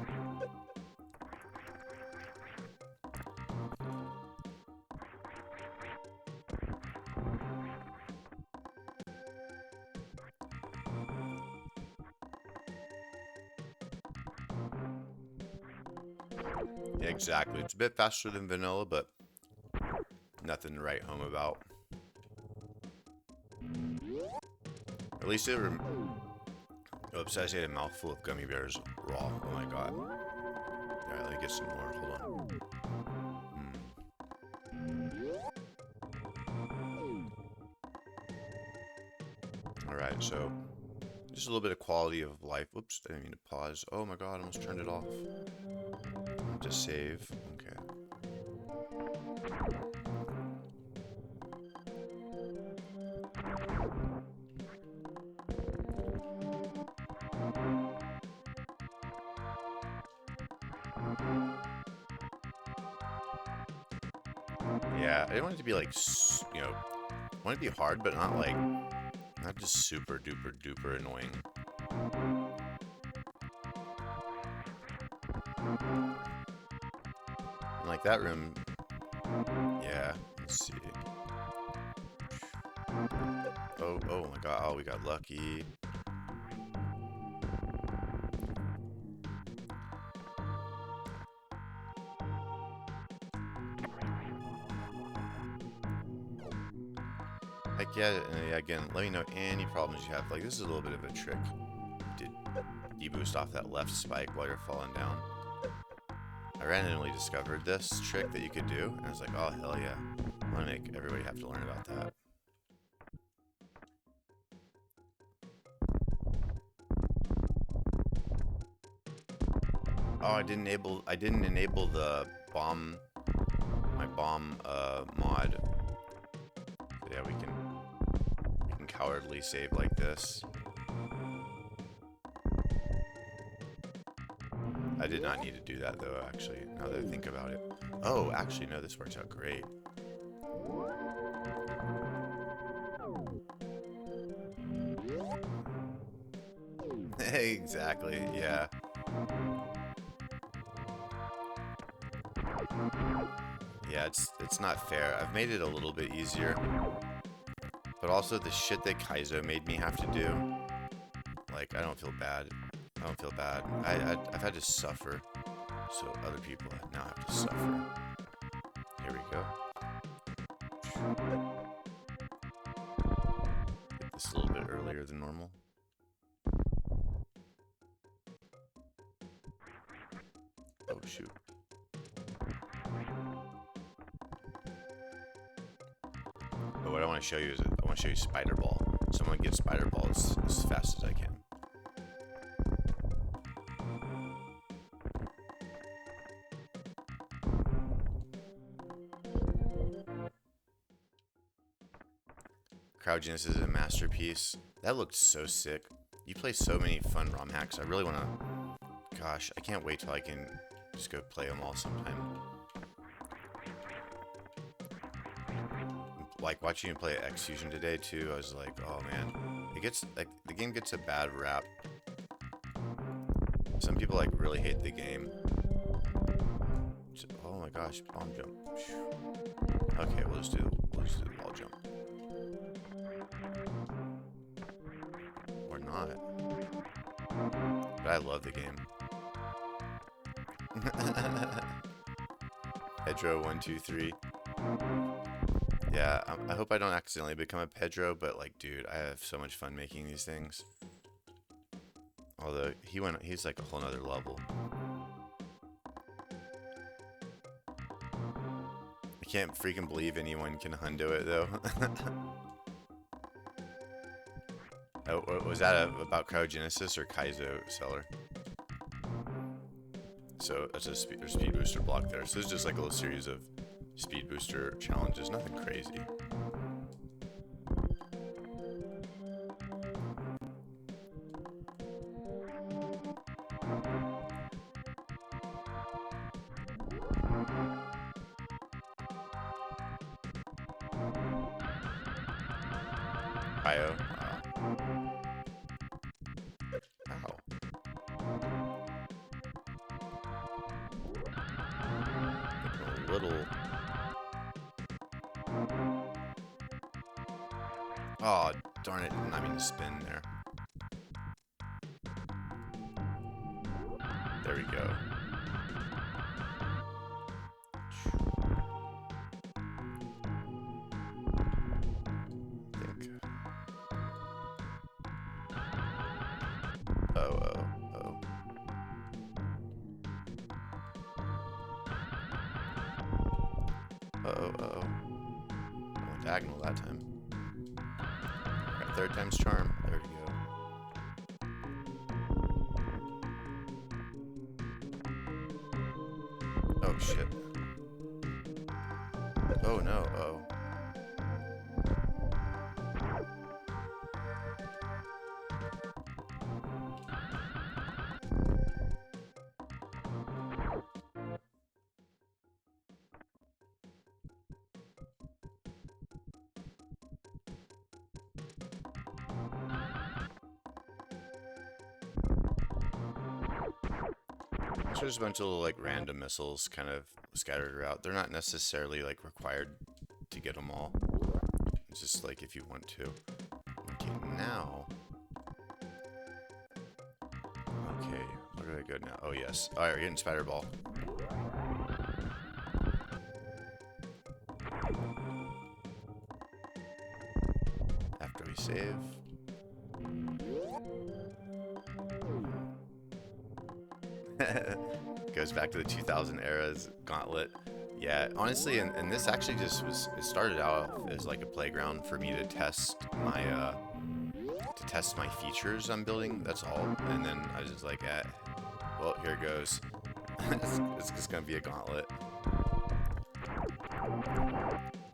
Yeah, exactly. It's a bit faster than vanilla, but nothing to write home about. At least it oops, I just ate a mouthful of gummy bears raw. Oh my god. Alright, let me get some more. Hold on. Alright, so just a little bit of quality of life. Oops, I didn't mean to pause. Oh my god, I almost turned it off. Just save. Okay. Yeah, I didn't want it to be like, you know, I want it to be hard, but not like, not just super duper duper annoying. And like that room, yeah, let's see. Oh my god, oh, we got lucky. Heck yeah, and again, let me know any problems you have. Like, this is a little bit of a trick. Did deboost off that left spike while you're falling down. I randomly discovered this trick that you could do, and I was like, oh, hell yeah. I want to make everybody have to learn about that. Oh, I didn't enable the bomb, my bomb mod. So yeah, we can cowardly save like this. I did not need to do that though, actually, now that I think about it. Oh, actually, no, this works out great. Exactly, yeah. Yeah, it's not fair. I've made it a little bit easier. But also the shit that Kaizo made me have to do. Like, I don't feel bad. I don't feel bad. I've had to suffer. So other people now have to suffer. Here we go. Get this a little bit earlier than normal. Oh, shoot. But what I want to show you is I want to show you Spider Ball. So I'm going to get Spider Ball as fast as I can. Cryogenesis is a masterpiece. That looked so sick. You play so many fun ROM hacks. I really want to... Gosh, I can't wait till I can just go play them all sometime. Like, watching you play X-Fusion today, too, I was like, oh, man. It gets, like, the game gets a bad rap. Some people, like, really hate the game. Oh, my gosh, bomb jump. Okay, we'll just do the wall jump. Or not. But I love the game. Pedro 123. Yeah, I hope I don't accidentally become a Pedro, but like, dude, I have so much fun making these things. Although he's like a whole nother level. I can't freaking believe anyone can hundo it though. Oh, was that about cryogenesis or Kaizo seller? So that's a speed booster block there. So it's just like a little series of speed booster challenges, nothing crazy. Cryo. Ow. A little. Oh, darn it. I mean to spin there. There we go. Uh-oh. I went diagonal that time. Alright, third time's charm. There we go. Oh, shit. Oh, no. Oh. So there's a bunch of little, like, random missiles kind of scattered around. They're not necessarily, like, required to get them all. It's just, like, if you want to. Okay, now... Okay, where do I go now? Oh, yes. Alright, we're getting Spider Ball. After we save... goes back to the 2000 era's Gauntlet. Yeah, honestly, and this actually just was, it started out as like a playground for me to test my features I'm building, that's all. And then I was just like, well, here it goes. It's just gonna be a Gauntlet.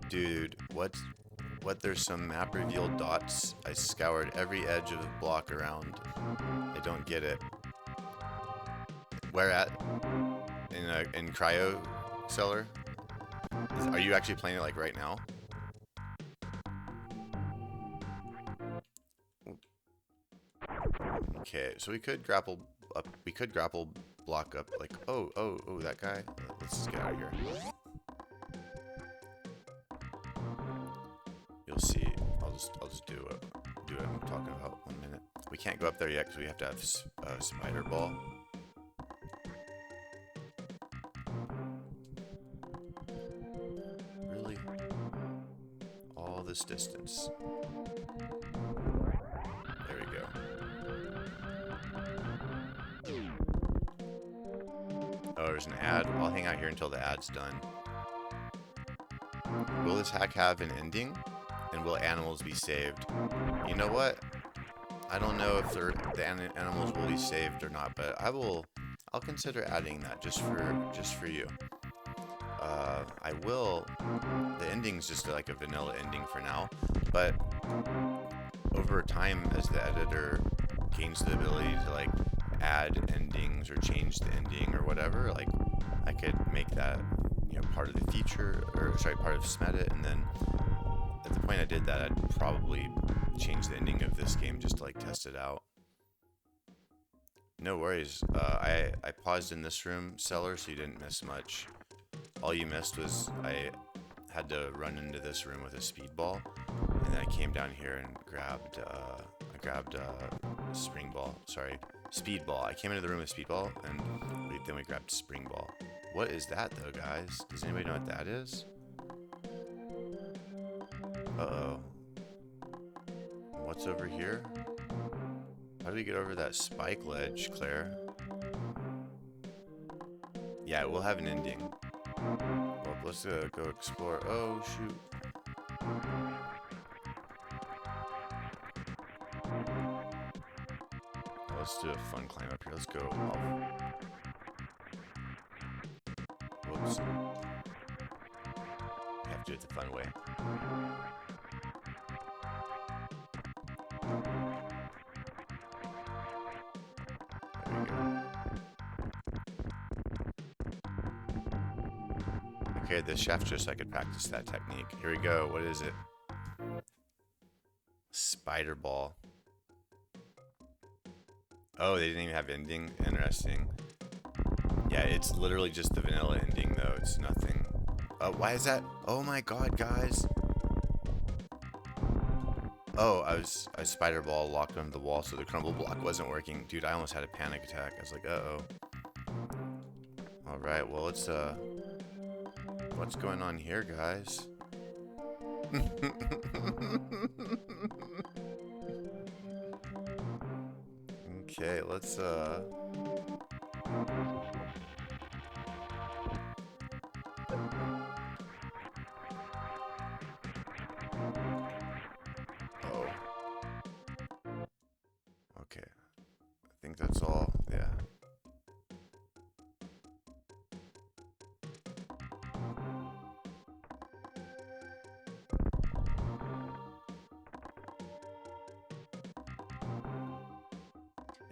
Dude, what, there's some map reveal dots. I scoured every edge of the block around. I don't get it. Where at? In Cryo Cellar? Are you actually playing it like right now? Okay, so we could grapple up. We could grapple block up. Like, oh, that guy. Let's just get out of here. You'll see. I'll just do what I'm talking about. 1 minute. We can't go up there yet because we have to have spider ball. Really? All this distance. There we go. Oh, there's an ad. I'll hang out here until the ad's done. Will this hack have an ending? And will animals be saved? You know what? I don't know if the animals will be saved or not, but I'll consider adding that just for you. I will. The ending's just like a vanilla ending for now, but over time, as the editor gains the ability to like add endings or change the ending or whatever, like I could make that, you know, part of the feature, or sorry, part of SMEDIT, and then at the point I did that, I'd probably change the ending of this game just to like test it out. No worries. I paused in this room, Cellar, so you didn't miss much. All you missed was I had to run into this room with a speedball, and then I came down here and grabbed spring ball. Sorry, speedball. I came into the room with speedball, and then we grabbed spring ball. What is that though, guys? Does anybody know what that is? Uh-oh. What's over here? How do we get over that spike ledge, Claire? Yeah, we'll have an ending. Well, let's go explore. Oh, shoot. Let's do a fun climb up here. Let's go off. Whoops. We have to do it the fun way. There we go. Okay, the chef just so I could practice that technique. Here we go. What is it? Spider ball. Oh, they didn't even have ending? Interesting. Yeah, it's literally just the vanilla ending, though. It's nothing. Why is that? Oh my god, guys. Oh, I was spider ball locked onto the wall, so the crumble block wasn't working. Dude, I almost had a panic attack. I was like, uh-oh. Alright, well, let's, what's going on here, guys? Okay, let's, Oh. Okay. I think that's all, yeah.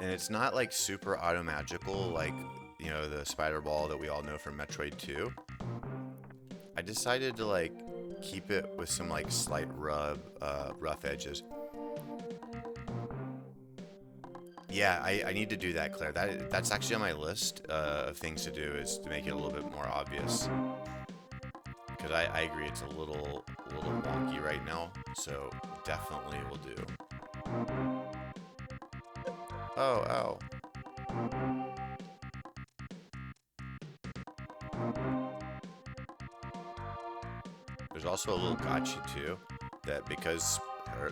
And it's not like super auto-magical like, you know, the spider ball that we all know from Metroid 2. I decided to like keep it with some like slight rough edges. Yeah, I need to do that, Claire. That's actually on my list of things to do, is to make it a little bit more obvious. Because I agree, it's a little wonky right now, so definitely will do. Oh, ow. There's also a little gotcha too, that because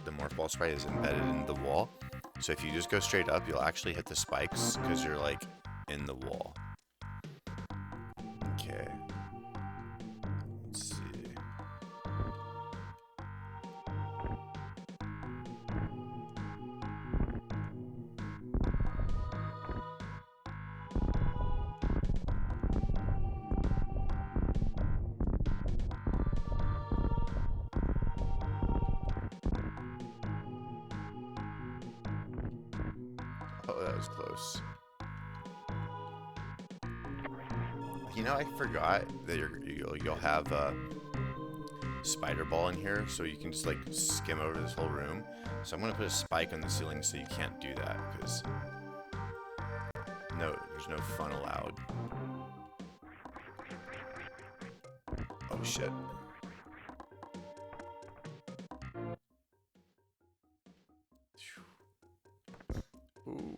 the morph ball sprite is embedded in the wall, so if you just go straight up, you'll actually hit the spikes because you're like in the wall. Okay. Let's see. Oh, that was close. You know, I forgot that you'll have a spider ball in here, so you can just like skim over this whole room. So I'm gonna put a spike on the ceiling so you can't do that, because no, there's no fun allowed. Oh shit. Ooh.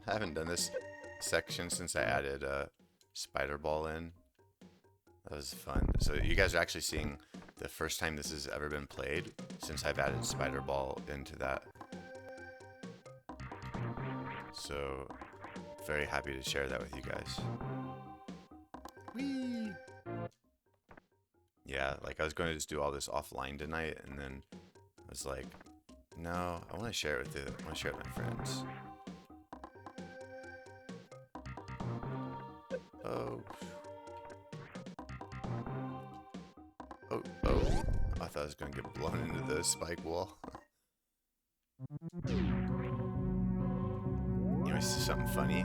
I haven't done this section since I added a spider ball in. That was fun. So you guys are actually seeing the first time this has ever been played since I've added spider ball into that. So very happy to share that with you guys. Whee! Yeah, like I was going to just do all this offline tonight, and then I was like, no, I want to share it with I want to share it with my friends. Oh. Oh, oh. I thought I was going to get blown into the spike wall. You know, see something funny?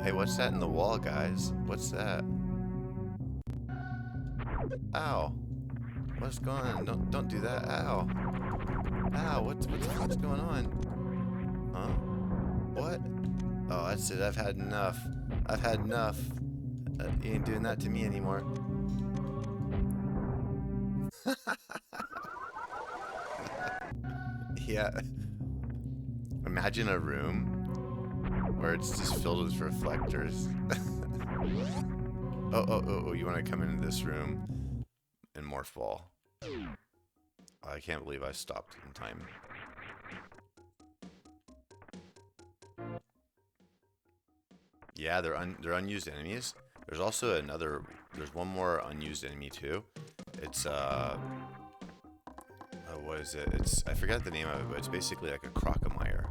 Hey, what's that in the wall, guys? What's that? Ow. What's going on? Don't do that. Ow. Ow, what the fuck's going on? Huh? What? Oh, that's it. I've had enough. I've had enough. You ain't doing that to me anymore. Yeah. Imagine a room where it's just filled with reflectors. Oh, you want to come into this room and morph ball. Oh, I can't believe I stopped in time. Yeah, they're unused enemies. There's also there's one more unused enemy too. It's what is it? I forgot the name of it, but it's basically like a crocomire.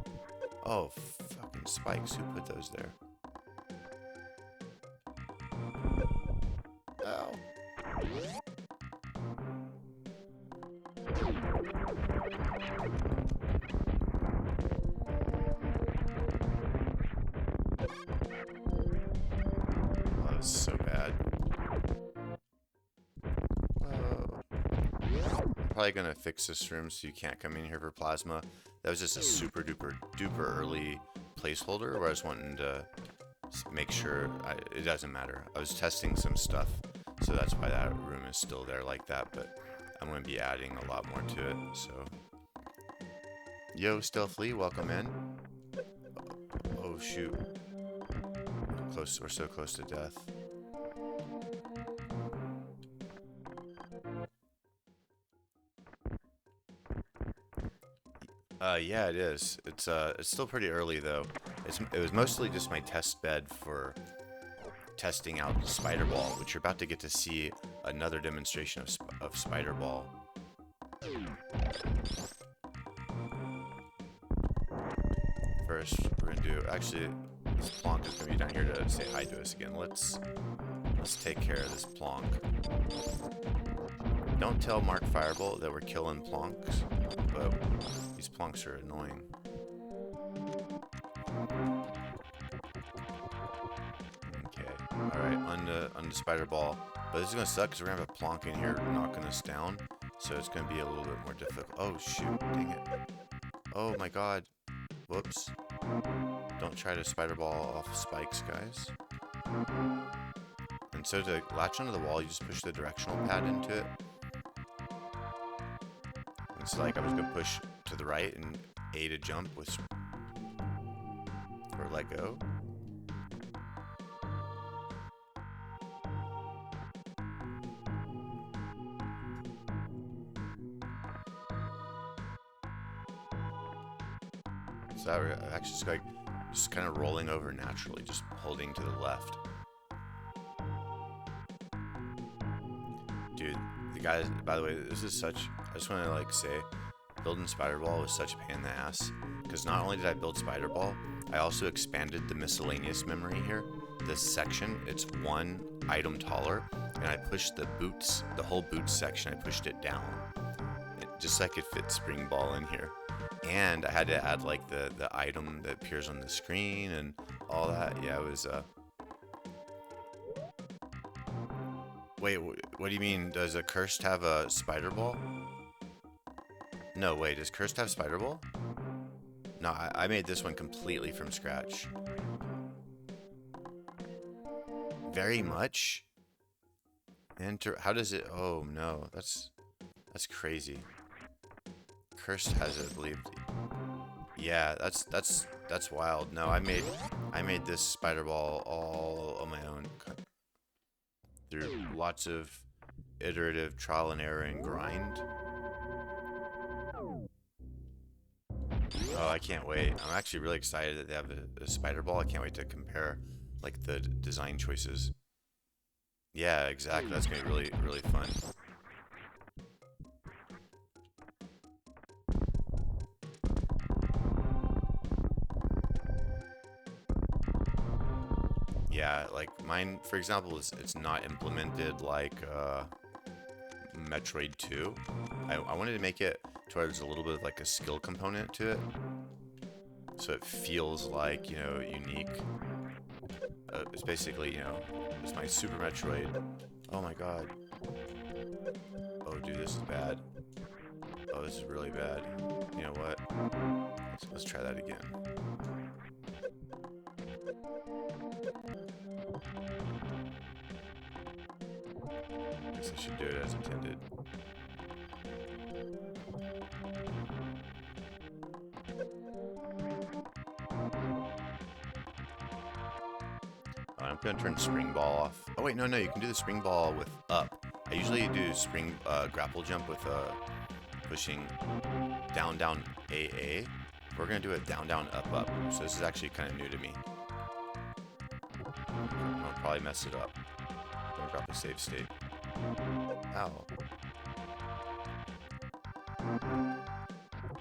Oh, fucking spikes, who put those there? Ow. Oh, that was so bad. Whoa. I'm probably gonna fix this room so you can't come in here for plasma. That was just a super duper early placeholder where I was wanting to make sure it doesn't matter. I was testing some stuff, so that's why that room is still there like that, but I'm going to be adding a lot more to it. So yo, Stealthly, welcome in. Oh shoot, we're so close to death. Yeah, it is. It's still pretty early though. It was mostly just my test bed for testing out Spider Ball, which you're about to get to see another demonstration of Spider Ball. First, we're gonna do. Actually, this Plonk is gonna be down here to say hi to us again. Let's take care of this Plonk. Don't tell Mark Firebolt that we're killing Plonks, but these Plonks are annoying. Okay, alright, on the Spider Ball. But this is gonna suck because we're gonna have a Plonk in here knocking us down, so it's gonna be a little bit more difficult. Oh shoot, dang it. Oh my god. Whoops. Don't try to Spider Ball off spikes, guys. And so to latch onto the wall, you just push the directional pad into it. It's like I was gonna push to the right and A to jump with, or let go. So that actually just like just kind of rolling over naturally, just holding to the left. Dude, the guys, by the way, this is such, I just want to like say, building Spider-Ball was such a pain in the ass, because not only did I build Spider-Ball, I also expanded the miscellaneous memory here. This section, it's one item taller, and I pushed the boots, the whole boots section, I pushed it down, just so I could fit Spring Ball in here. And I had to add like the item that appears on the screen and all that. Yeah, it was Wait, what do you mean? Does a Cursed have a Spider Ball? No, wait, does Cursed have Spider Ball? No, I made this one completely from scratch. Very much? Enter, how does it, oh no, that's crazy. Cursed has it, I believe. Yeah, that's wild. No, I made this Spider Ball all on my own. Through lots of iterative trial and error and grind. Oh, I can't wait. I'm actually really excited that they have a Spider Ball. I can't wait to compare like the design choices. Yeah, exactly. That's gonna be really, really fun. Yeah, like mine, for example, it's not implemented like Metroid 2. I wanted to make it to where there's a little bit of like a skill component to it, so it feels like, you know, unique. It's basically, you know, it's my Super Metroid. Oh my god. Oh dude, this is bad. Oh, this is really bad. You know what? Let's try that again. Guess I should do it as intended. I'm gonna turn Spring Ball off. Oh wait, no, you can do the Spring Ball with up. I usually do Spring grapple jump with pushing down, down, AA. We're gonna do it down, down, up, up. So this is actually kind of new to me. I'll probably mess it up. I'm gonna drop a save state. Ow.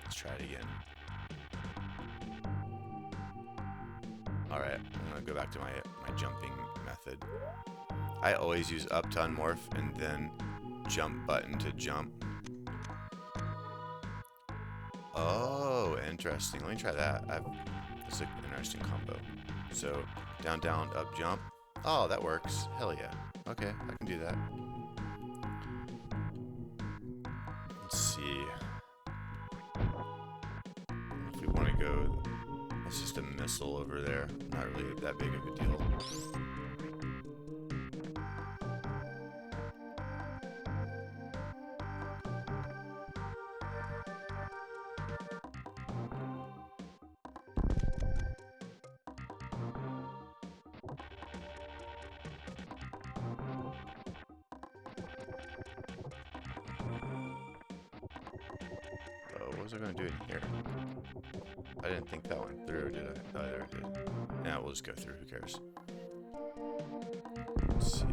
Let's try it again. Alright, I'm gonna go back to my jumping method. I always use up to unmorph and then jump button to jump. Oh, interesting. Let me try that. That's an interesting combo. So, down, down, up, jump. Oh, that works. Hell yeah. Okay, I can do that. Let's see. If we want to go, that's just a missile over there. Not really that big of a deal. What was I going to do in here? I didn't think that one through, did I? Oh, there it did. Yeah, we'll just go through. Who cares? Let's see.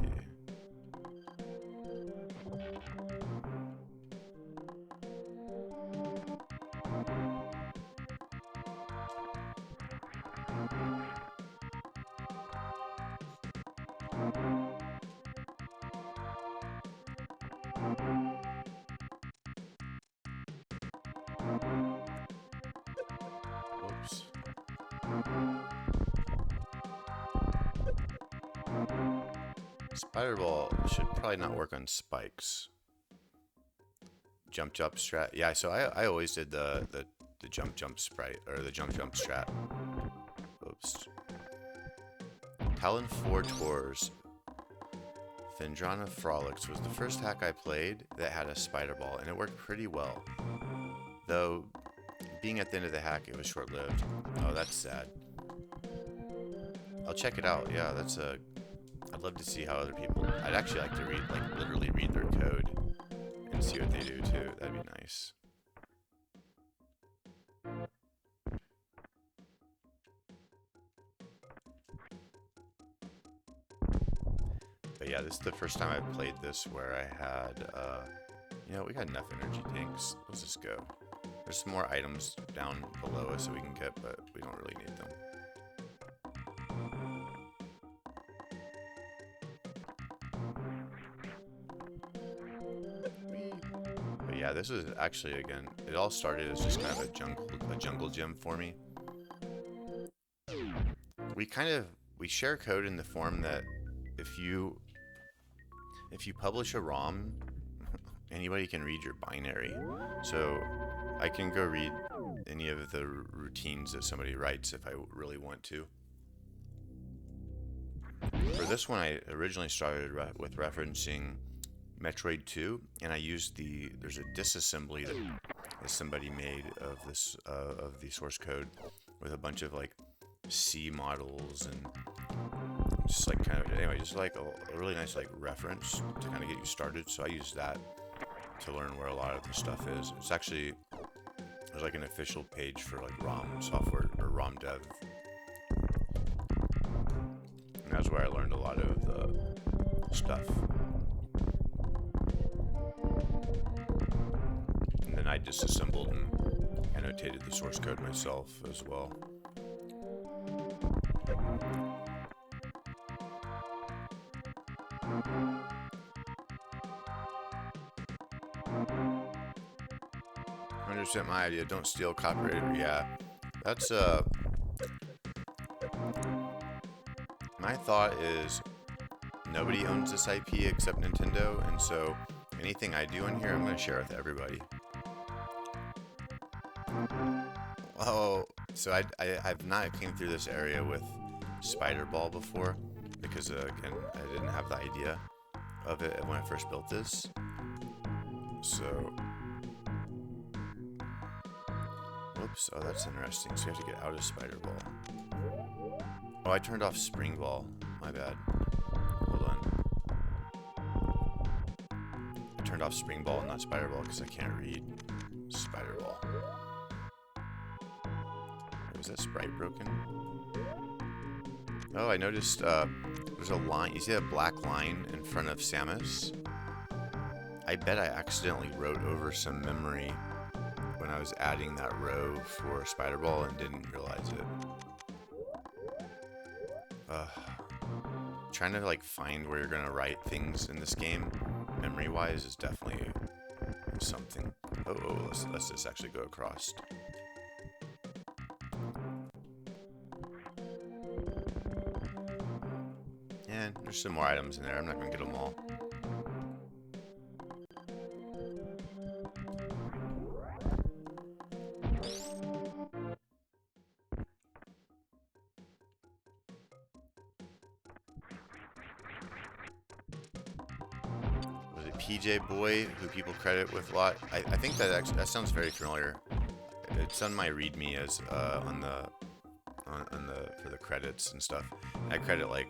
Whoops. Spider Ball should probably not work on spikes. Jump jump strat. Yeah, so I always did the jump jump sprite, or the jump jump strat. Oops. Talon 4 Tours. Phandrana Frolics was the first hack I played that had a Spider Ball, and it worked pretty well. Though, being at the end of the hack, it was short-lived. Oh, that's sad. I'll check it out. Yeah, that's a... I'd love to see how other people... I'd actually like to read, like, literally read their code and see what they do, too. That'd be nice. But yeah, this is the first time I've played this where I had, you know, we got enough energy tanks. Let's just go. There's some more items down below us that we can get, but we don't really need them. But yeah, this is actually, again, it all started as just kind of a jungle gym for me. We share code in the form that if you publish a ROM, anybody can read your binary. So I can go read any of the routines that somebody writes if I really want to. For this one, I originally started with referencing Metroid 2, and I used there's a disassembly that somebody made of this of the source code with a bunch of like C models and just like kind of, anyway, just like a really nice like reference to kind of get you started. So I used that to learn where a lot of the stuff is. It's actually, there's like an official page for like ROM software or ROM dev. And that's where I learned a lot of the stuff. And then I disassembled and annotated the source code myself as well. My idea, don't steal copyrighted. Yeah, that's my thought is nobody owns this IP except Nintendo, and so anything I do in here I'm going to share with everybody. Oh, so I've not came through this area with Spider Ball before because again I didn't have the idea of it when I first built this, so whoops. Oh, that's interesting. So you have to get out of Spider Ball. Oh, I turned off Spring Ball. My bad. Hold on. I turned off Spring Ball and not Spider Ball because I can't read Spider Ball. Was that sprite broken? Oh, I noticed there's a line. You see that black line in front of Samus? I bet I accidentally wrote over some memory when I was adding that row for Spider Ball and didn't realize it. Trying to like find where you're gonna write things in this game, memory-wise, is definitely something. Oh, let's just actually go across. And there's some more items in there. I'm not gonna get them all. PJ Boy, who people credit with a lot. I think that actually, that sounds very familiar. It's on my README as for the credits and stuff. I credit the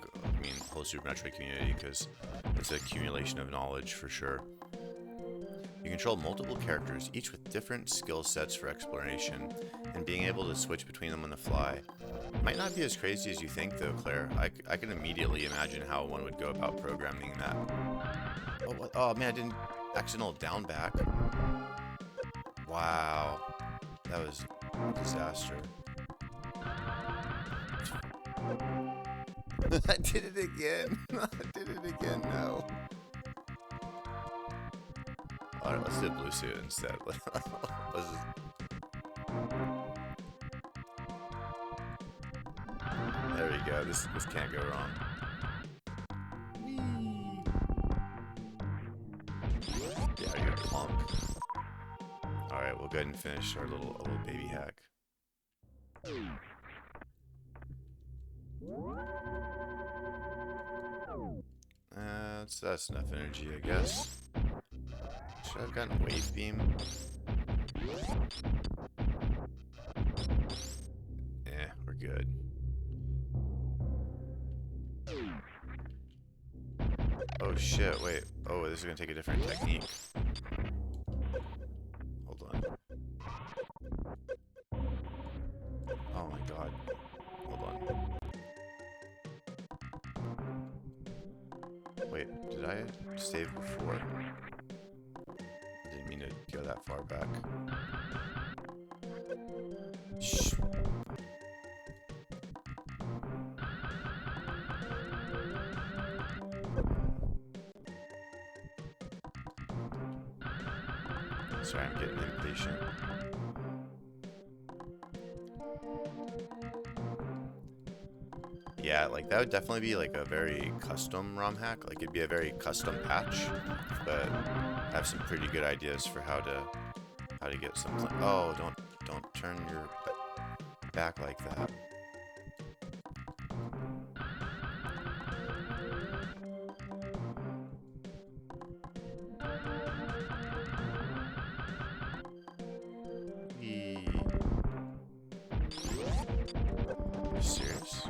whole Super Metroid community because it's an accumulation of knowledge for sure. You control multiple characters, each with different skill sets for exploration, and being able to switch between them on the fly. Might not be as crazy as you think, though, Claire. I can immediately imagine how one would go about programming that. Oh, what? Oh man, I didn't accidental down back. Wow, that was a disaster. I did it again. I did it again. No. All right, let's do blue suit instead. Let's just... There we go. This can't go wrong. Yeah, you're plunk. All right, we'll go ahead and finish our little baby hack. That's enough energy, I guess. Should I have gotten wave beam? Yeah, we're good. Oh shit, wait. Oh, this is gonna take a different technique. Hold on. Oh my god. Hold on. Wait, did I save before? I didn't mean to go that far back. Shh. Sorry, I'm getting impatient. Yeah, like that would definitely be like a very custom ROM hack. Like it'd be a very custom patch, but have some pretty good ideas for how to get something. Oh, don't turn your back like that. Are you serious?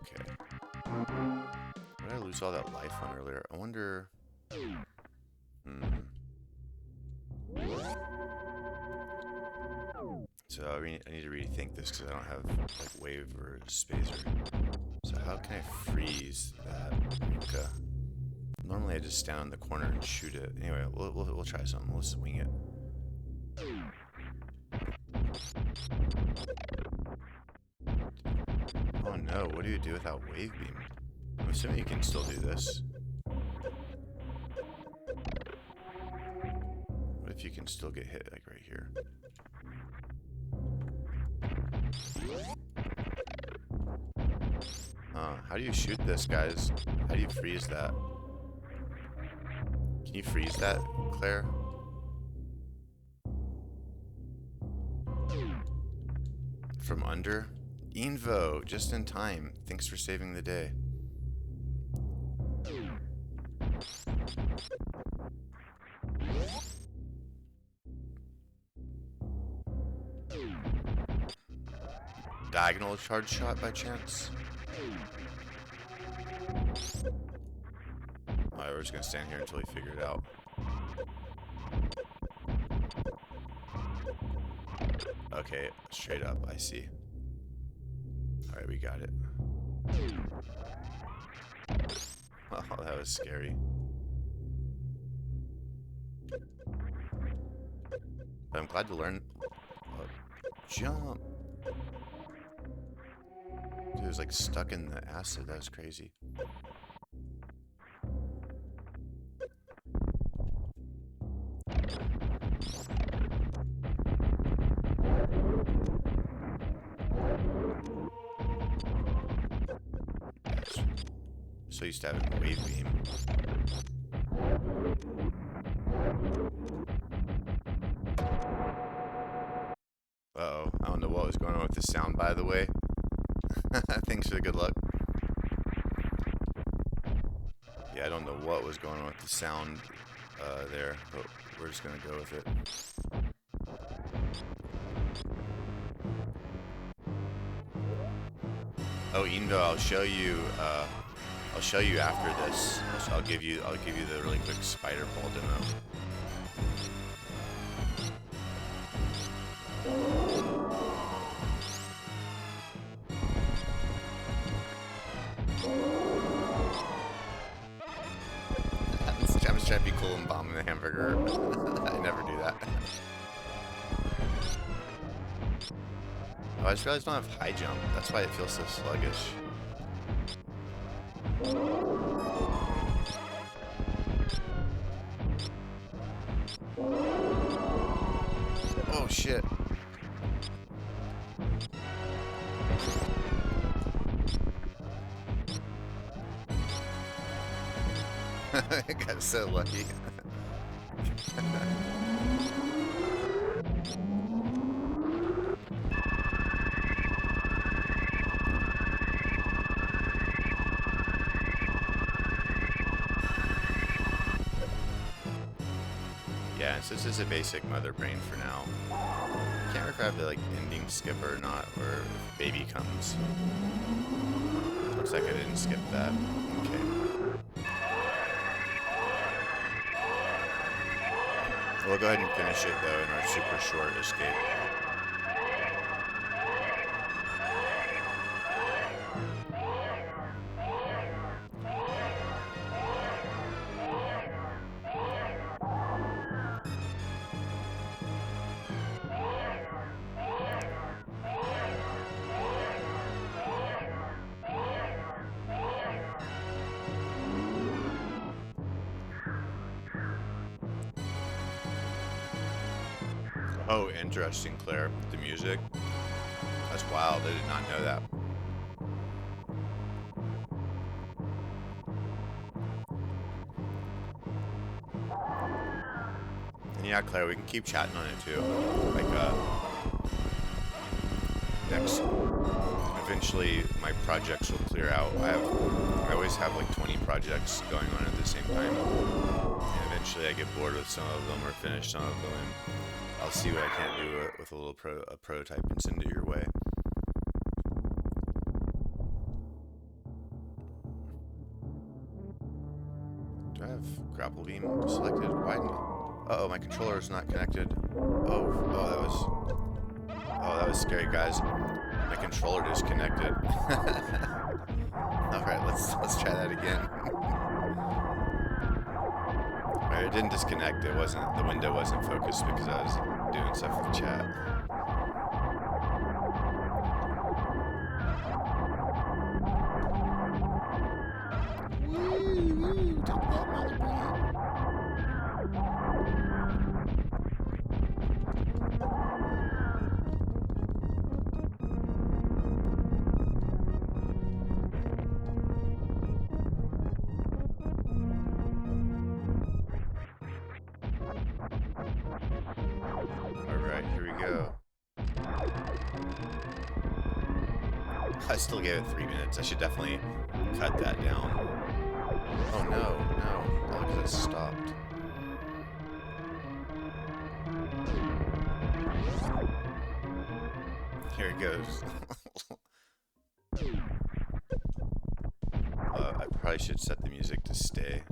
Okay. Did I lose all that life on earlier? I wonder. So I need to rethink this because I don't have like wave or spacer. So how can I freeze that? Okay. Normally I just stand on the corner and shoot it. Anyway, we'll try something. Let's wing it. Oh no! What do you do without wave beam? I'm assuming you can still do this. What if you can still get hit like right here? How do you shoot this, guys? How do you freeze that? Can you freeze that, Claire? From under? Invo, just in time. Thanks for saving the day. Diagonal charge shot by chance? Alright, we're just gonna stand here until we figure it out. Okay, straight up, I see. Alright, we got it. Oh, that was scary. But I'm glad to learn. Jump! Dude, it was like stuck in the acid. That was crazy. So used to having wave beam. Uh-oh. I don't know what was going on with the sound, by the way. Thanks for the good luck. Yeah, I don't know what was going on with the sound there, but we're just gonna go with it. Oh, Indo, I'll show you after this. So I'll give you the really quick spider ball demo. I'm just trying to be cool and bombing the hamburger. I never do that. Oh, I just realized I don't have high jump. That's why it feels so sluggish. Oh shit. I got so lucky. Yeah, so this is a basic mother brain for now. Can't remember if I have the like ending skipper or not, or if baby comes. Looks like I didn't skip that. Okay. We'll go ahead and finish it though in our super short escape. Oh, interesting, Claire. The music. That's wild. I did not know that. And yeah, Claire, we can keep chatting on it too. Like, eventually my projects will clear out. I always have like 20 projects going on at the same time. And eventually I get bored with some of them or finish some of them. And I'll see what I can't do with a little prototype and send it your way. Do I have grapple beam selected? Why? Uh-oh, my controller is not connected. Oh, that was scary, guys. My controller disconnected. All right, let's try that again. All right, it didn't disconnect. The window wasn't focused because I was doing stuff with chat. Woo, take that, mother brain. I still gave it 3 minutes. I should definitely cut that down. Oh no, no. Oh, look at it stopped. Here it goes. I probably should set the music to stay.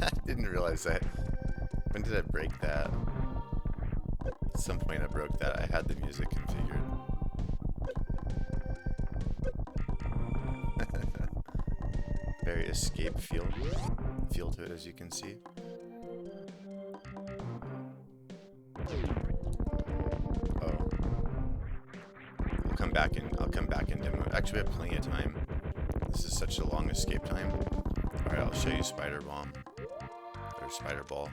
I didn't realize that. When did I break that? At some point I broke that. I had the music configured. Very escape feel to it, as you can see. Oh. I'll come back and demo. Actually, we have plenty of time. This is such a long escape time. Alright, I'll show you Spider Bomb. Or Spider Ball.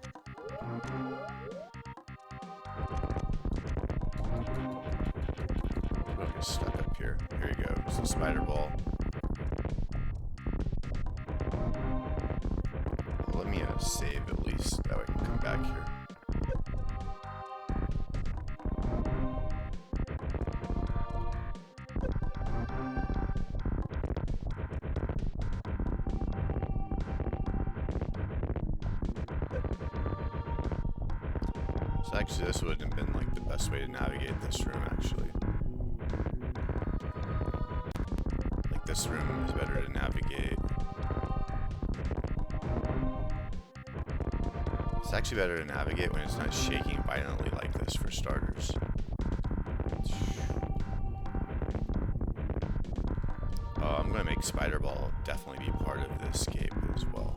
Stuck up here. Here you go. So Spider Ball. Well, let me save at least. That way I can come back here. So actually, this would have been like the best way to navigate this room. Actually. This room is better to navigate. It's actually better to navigate when it's not shaking violently like this, for starters. I'm going to make Spider Ball definitely be part of the escape as well.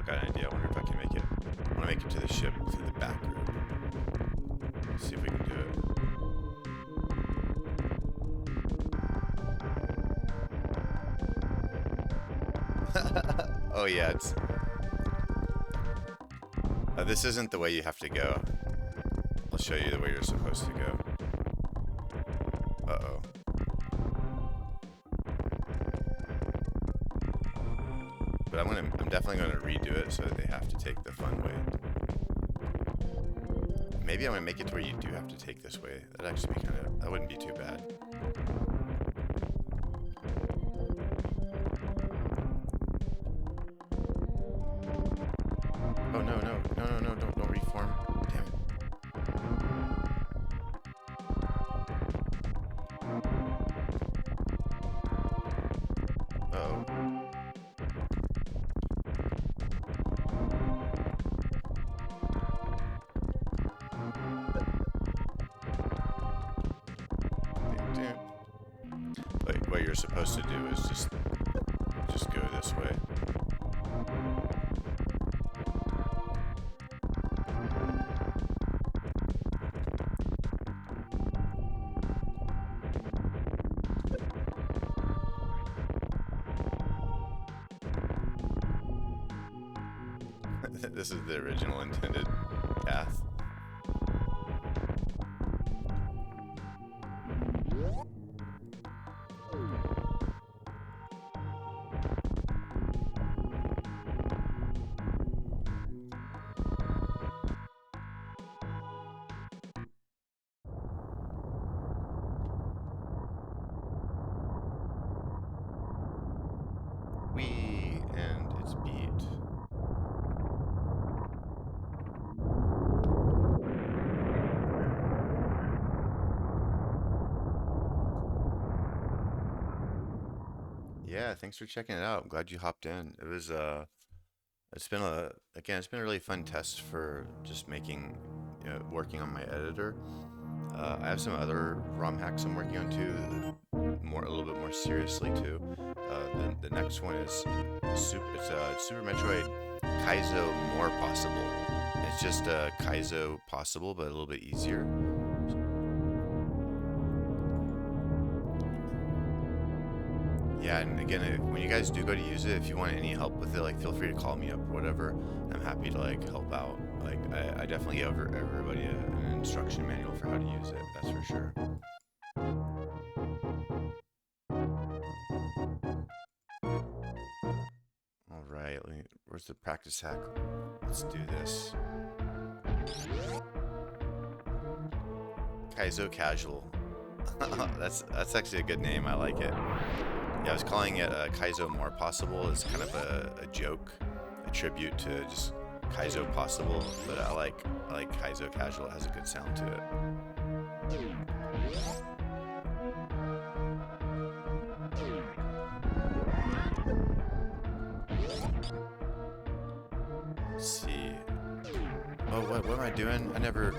Got an idea. I wonder if I can make it. I want to make it to the ship through the back room. Let's see if we can do it. Oh yeah, it's. This isn't the way you have to go. I'll show you the way you're supposed to go. Uh-oh. But I'm definitely gonna redo it so that they have to take the fun way. Maybe I'm gonna make it to where you do have to take this way. That'd actually be that wouldn't be too bad. Oh no, don't reform. Damn it. Uh-oh. What you're supposed to do is just go this way. This is the original intended path. And it's beat. Yeah, thanks for checking it out. I'm glad you hopped in. It was it's been a really fun test for just making working on my editor. I have some other ROM hacks I'm working on too, a little bit more seriously too. The next one is Super Metroid Kaizo More Possible. It's just Kaizo Possible, but a little bit easier. Yeah, and again, when you guys do go to use it, if you want any help with it, like feel free to call me up or whatever. I'm happy to like help out. Like I definitely give everybody an instruction manual for how to use it. That's for sure. All right, where's the practice hack? Let's do this. Kaizo Casual. That's actually a good name. I like it. Yeah, I was calling it Kaizo More Possible. It's kind of a joke, a tribute to just Kaizo Possible, but I like Kaizo Casual. It has a good sound to it. Let's see. Oh, what am I doing? I never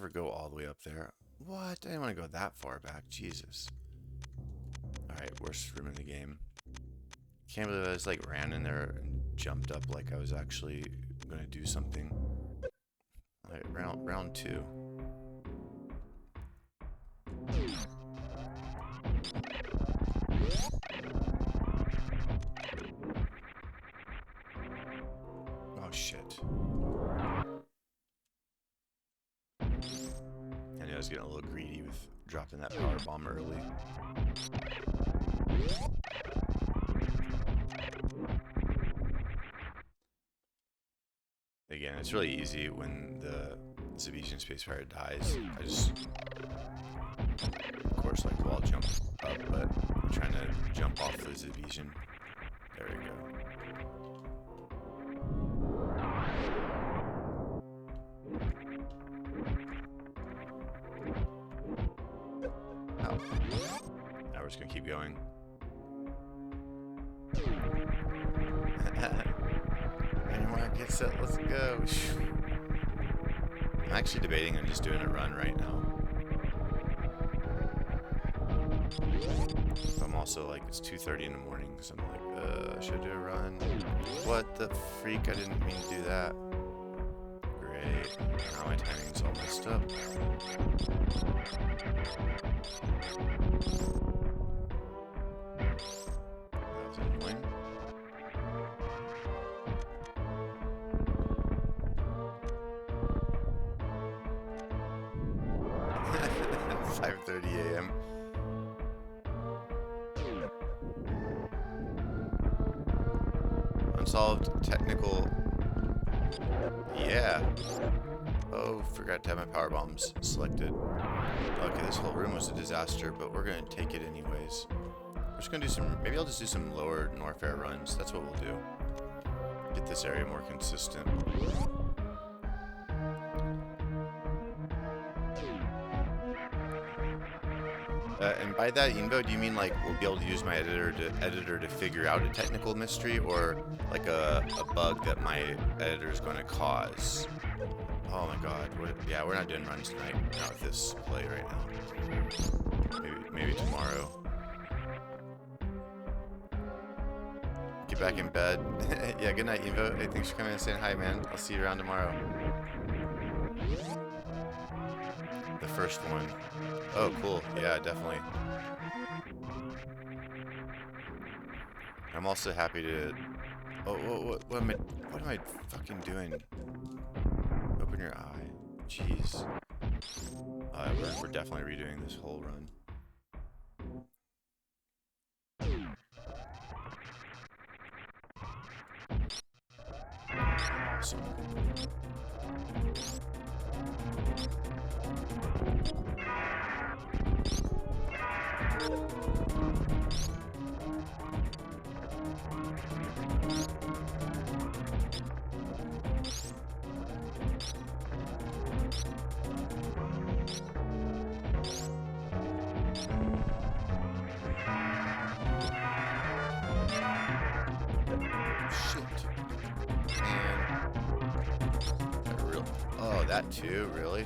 go all the way up there. What? I didn't want to go that far back. Jesus. Alright, worst room in the game. Can't believe I just like ran in there and jumped up like I was actually gonna do something. Alright, round 2. Oh shit. I knew I was getting a little greedy with dropping that power bomb early. Again, it's really easy when the Zebesian Space Pirate dies. I just, of course, like wall jump up, but I'm trying to jump off the Zebesian. There we go. Oh. Now we're just gonna keep going. Anymore, get set, let's go. I'm actually debating on just doing a run right now. I'm also like, it's 2:30 in the morning, so I'm like, should I do a run? What the freak? I didn't mean to do that. Great. Now my timing's all messed up. That was annoying. It's 5:30 a.m. Unsolved technical. Yeah. Oh, forgot to have my power bombs selected. Okay, this whole room was a disaster, but we're gonna take it anyways. We're just gonna do some. Maybe I'll just do some lower Norfair runs. That's what we'll do. Get this area more consistent. And by that, Invo, do you mean like we'll be able to use my editor to figure out a technical mystery, or like a bug that my editor is going to cause? Oh my God! Yeah, we're not doing runs tonight. Not with this play right now. Maybe tomorrow. Get back in bed. Yeah, good night, Evo. Hey, thanks for coming and saying hi, man. I'll see you around tomorrow. The first one. Oh, cool. Yeah, definitely. I'm also happy to... Oh, what am I fucking doing? Open your eye. Jeez. We're definitely redoing this whole run. Awesome. That too, really?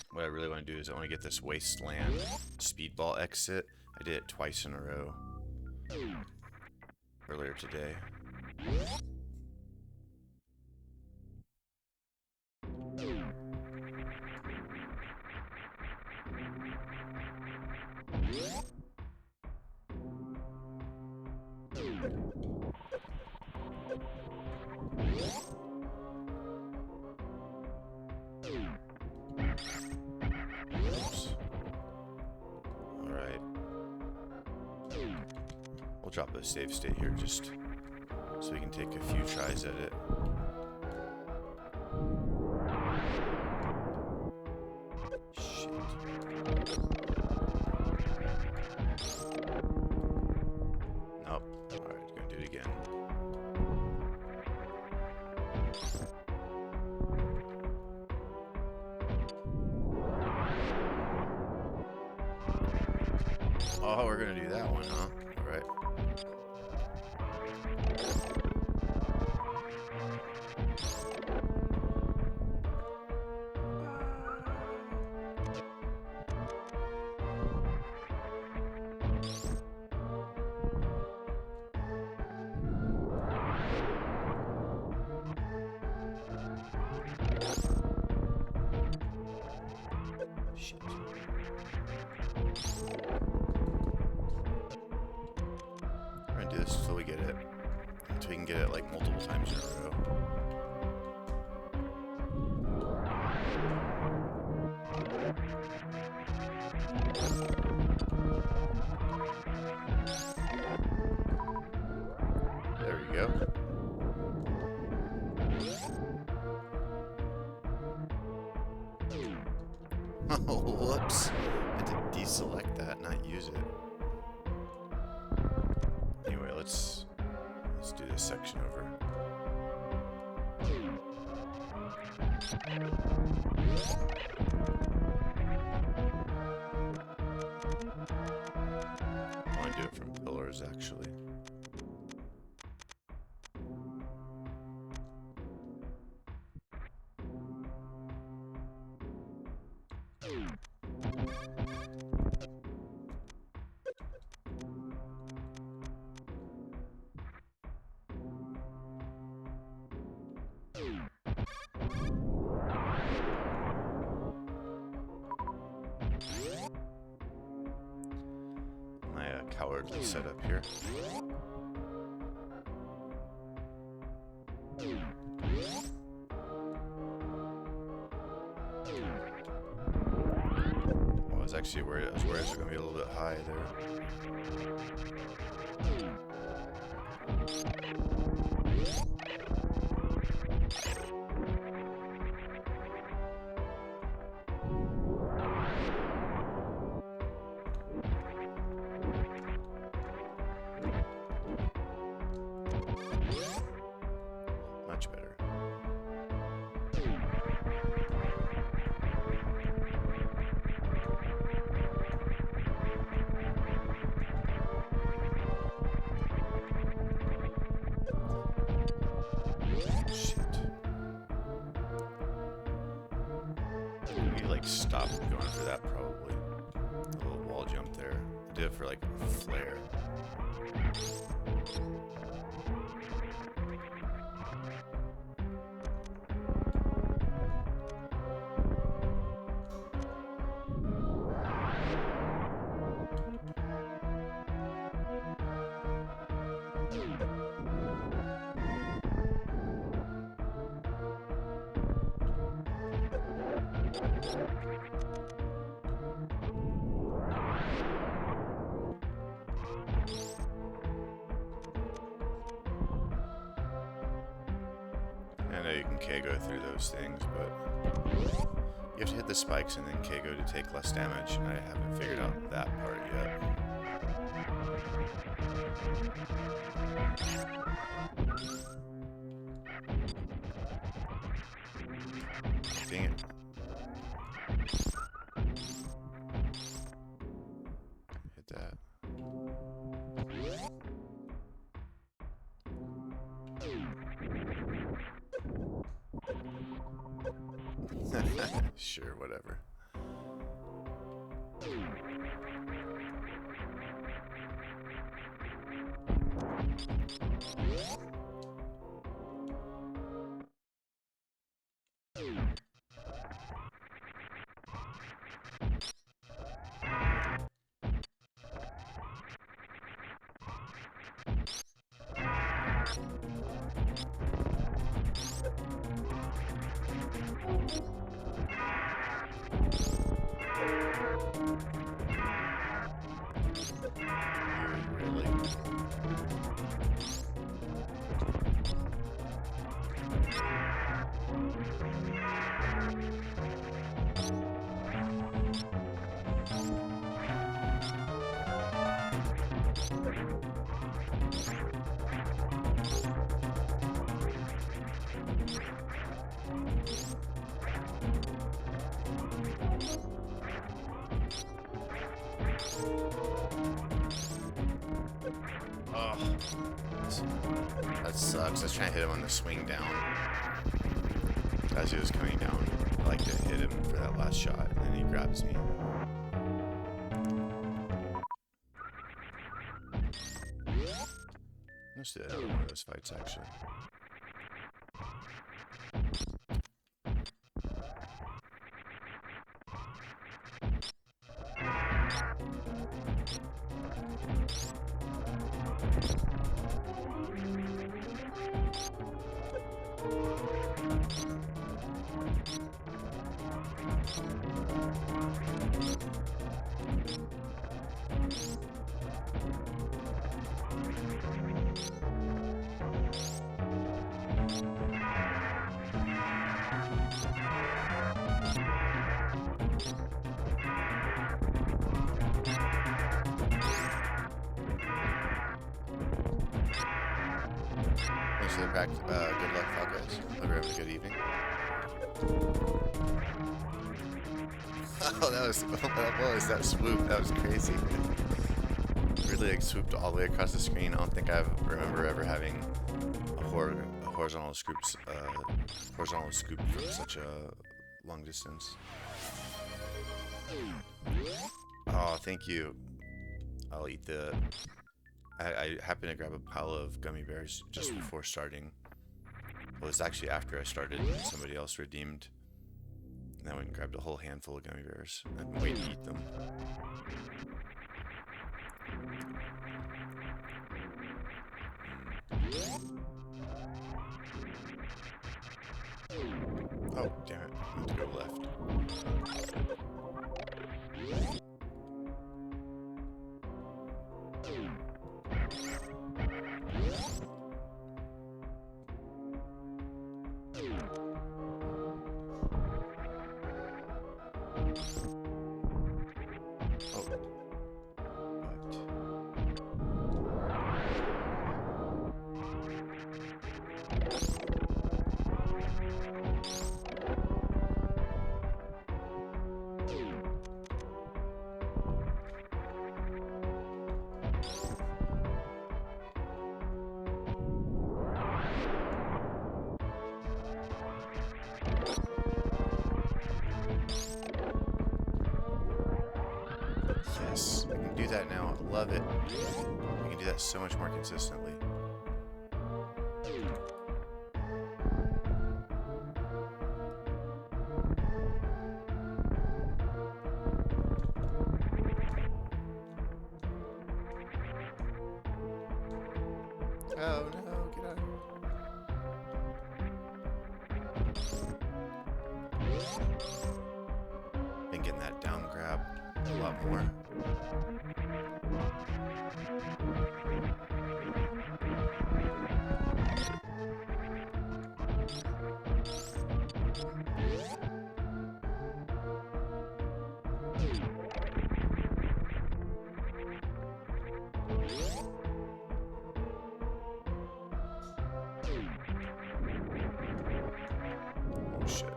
What I really want to do is I want to get this Wasteland speedball exit. I did it twice in a row earlier today. We'll drop a save state here just so we can take a few tries at it. Shit. Nope. Alright, gonna do it again. Oh, we're gonna do that one, huh? Alright. Shit. We're gonna do this until we get it. Until we can get it like multiple times in a row. There we go. Oh, whoops. I had to deselect that, not use it. Anyway, let's do this section over. I want to do it from pillars, actually. Cowardly setup here. I was actually worried. I was worried it was going to be a little bit high there. Much better. like stop going for that probably. A little wall jump there. I did it for like a flare. I know you can KO through those things, but you have to hit the spikes and then KO to take less damage. I haven't figured out that part yet. Dang it. Hit that. Sure, whatever. Really? Oh, that sucks. I was trying to hit him on the swing down. As he was coming down, I like to hit him for that last shot, and then he grabs me. Let's do another one of those fights, actually. Thanks for the practice. Good luck, guys. Hope you're having a good evening. Oh, that was that swoop. That was crazy. Really like swooped all the way across the screen. I don't think I remember ever having a horizontal scoop from such a long distance. Oh, thank you. I'll eat the. I happened to grab a pile of gummy bears just before starting. Well, it's actually after I started. Somebody else redeemed. And I went and grabbed a whole handful of gummy bears. I've been waiting to eat them. Oh, damn it. I have to go left. Oh. What? this. I can do that now. I love it. I can do that so much more consistently. Oh no, get out of here. Been getting that down grab a lot more. Oh shit.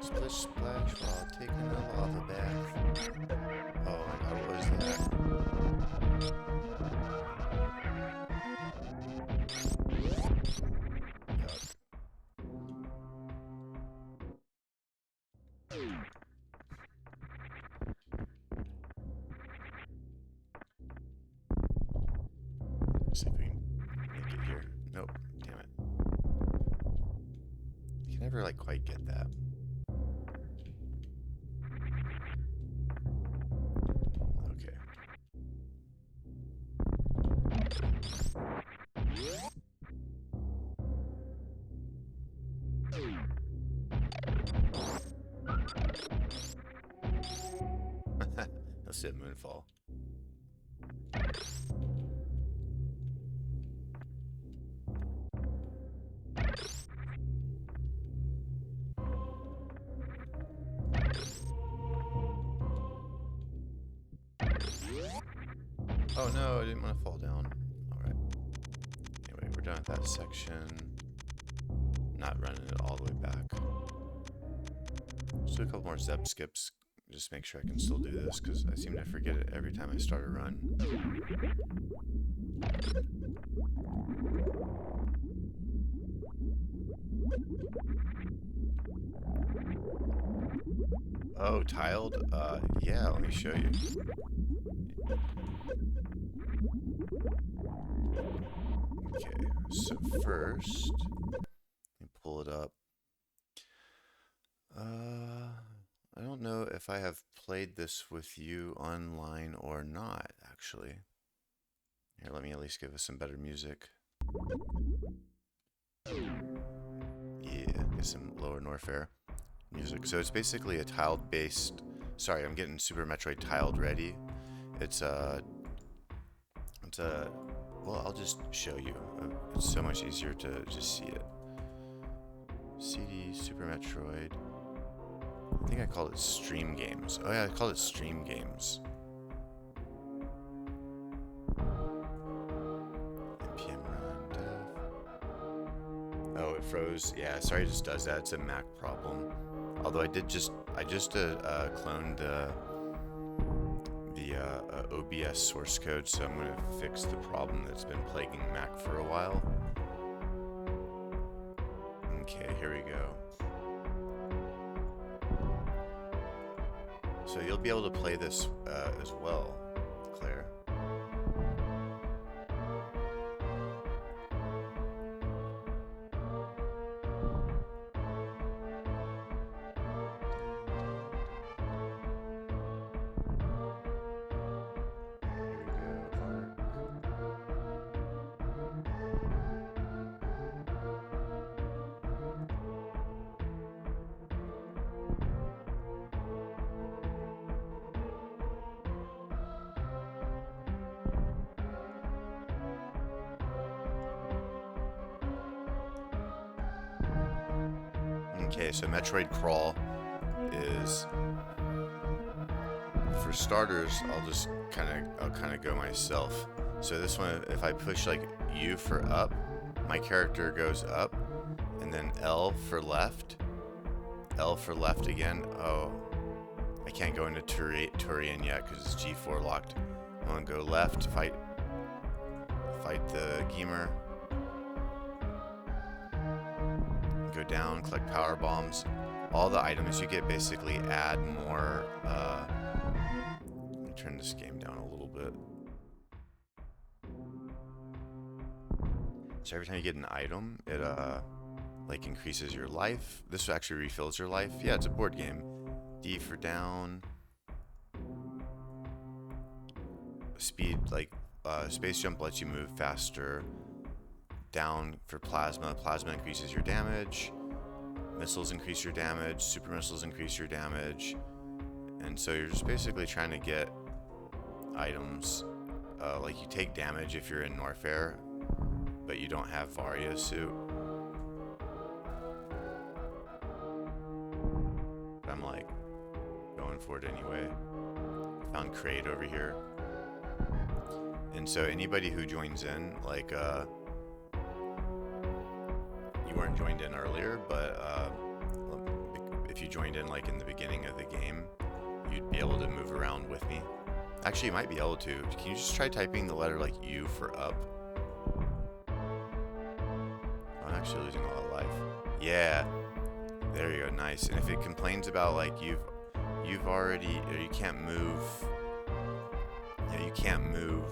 Splish splash while taking a lava bath. Oh my god, what was that? See if we can make it here. Nope, damn it. You can never like quite get that. Okay. Let's see a moonfall. Oh no, I didn't want to fall down. Alright. Anyway, we're done with that section. Not running it all the way back. Just do a couple more Zeb skips. Just make sure I can still do this, because I seem to forget it every time I start a run. Oh, tiled? Yeah, let me show you. Okay, so first, let me pull it up. I don't know if I have played this with you online or not, actually. Here, let me at least give us some better music. Yeah, get some lower Norfair music. So it's basically a tiled-based... Sorry, I'm getting Super Metroid tiled ready. It's well, I'll just show you. It's so much easier to just see it. CD, Super Metroid. I think I called it Stream Games. Oh yeah, I called it Stream Games. NPM run dev. Oh, it froze. Yeah, sorry, it just does that. It's a Mac problem. Although I just cloned the OBS source code, so I'm gonna fix the problem that's been plaguing Mac for a while. Okay, here we go. So you'll be able to play this as well, Claire. Okay, so Metroid Crawl is, for starters, I'll kind of go myself. So this one, if I push like U for up, my character goes up, and then L for left again. Oh, I can't go into Turian yet because it's G4 locked. I want to go left, fight the Gamer. Go down, collect power bombs. All the items you get basically add more turn this game down a little bit. So every time you get an item, it like increases your life. This actually refills your life. Yeah, it's a board game. D for down. Speed, like space jump lets you move faster. Down for plasma. Plasma increases your damage. Missiles increase your damage. Super missiles increase your damage. And so you're just basically trying to get items. Like you take damage if you're in Norfair, but you don't have Vario's suit. I'm like going for it anyway. Found Kraid over here. And so anybody who joins in, like you weren't joined in earlier, but if you joined in like in the beginning of the game, you'd be able to move around with me. Actually, you might be able to. Can you just try typing the letter like U for up? I'm actually losing a lot of life. Yeah, there you go, nice. And if it complains about like you've already, or you can't move, yeah, you can't move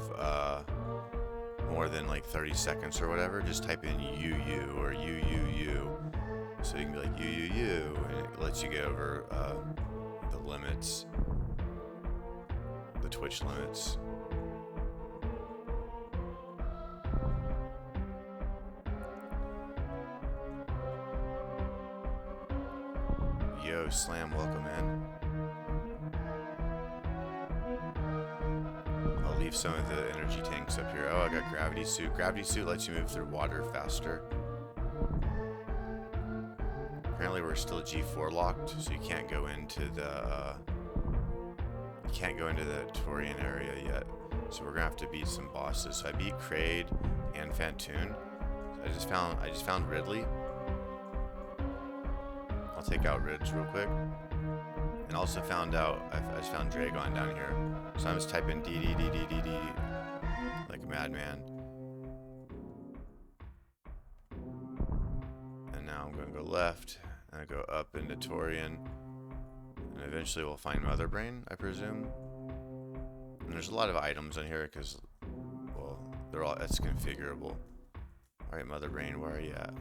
more than like 30 seconds or whatever, just type in UU or UUU. So you can be like UUU, and it lets you get over the limits, the Twitch limits. Yo, Slam, welcome in. I'll leave some of the energy tanks up here. Oh, I got gravity suit. Gravity suit lets you move through water faster. Apparently we're still G4 locked, so you can't go into the Torian area yet. So we're gonna have to beat some bosses. So I beat Kraid and Phantoon. I just found Ridley. I'll take out Ridge real quick. And also found out I just found Draygon down here. So I'm just typing D like a madman. And now I'm gonna go left. And I go up into Torian, and eventually we'll find Mother Brain, I presume. And there's a lot of items in here because, well, that's configurable. All right, Mother Brain, where are you at?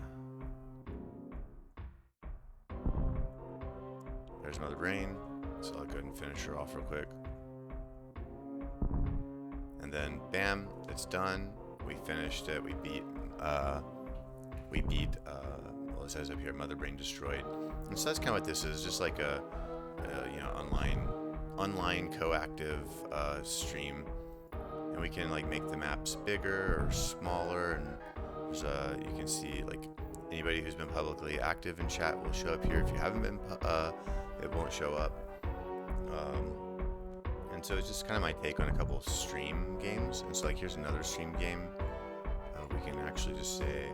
There's Mother Brain, so I'll go ahead and finish her off real quick. And then, bam, it's done. We finished it. We beat. Well, it says up here, Mother Brain destroyed. And so that's kind of what this is, just like a online coactive stream, and we can like make the maps bigger or smaller, and there's you can see like anybody who's been publicly active in chat will show up here. If you haven't been, it won't show up. And so it's just kind of my take on a couple of stream games. And so like here's another stream game. We can actually just say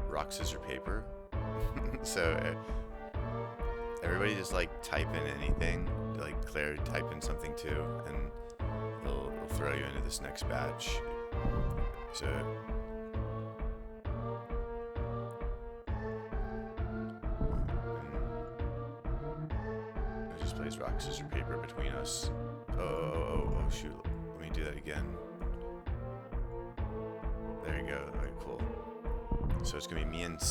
rock, scissors, paper. So everybody just like type in anything. Like Claire, type in something too, and it'll throw you into this next batch. So it just plays rock, scissors, paper between us. Oh shoot, let me do that again. There you go. Alright, cool. So it's gonna be me and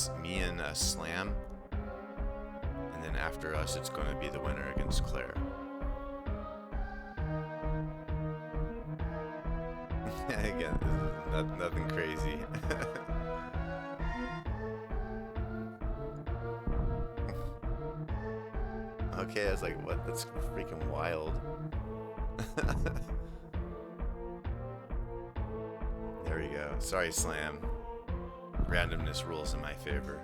Slam, and then after us, it's gonna be the winner against Claire. Again, nothing crazy. Okay, I was like, what? That's freaking wild. There we go. Sorry, Slam. Randomness rules in my favor.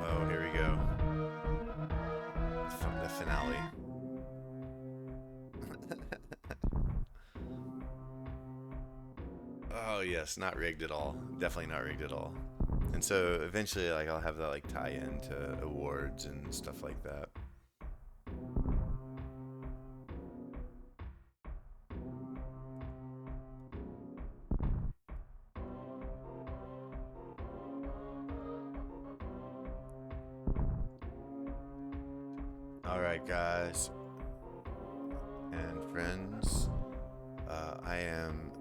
Oh, here we go. The finale. Oh yes, not rigged at all. Definitely not rigged at all. And so eventually, like, I'll have that like tie in to awards and stuff like that. Alright guys and friends, I am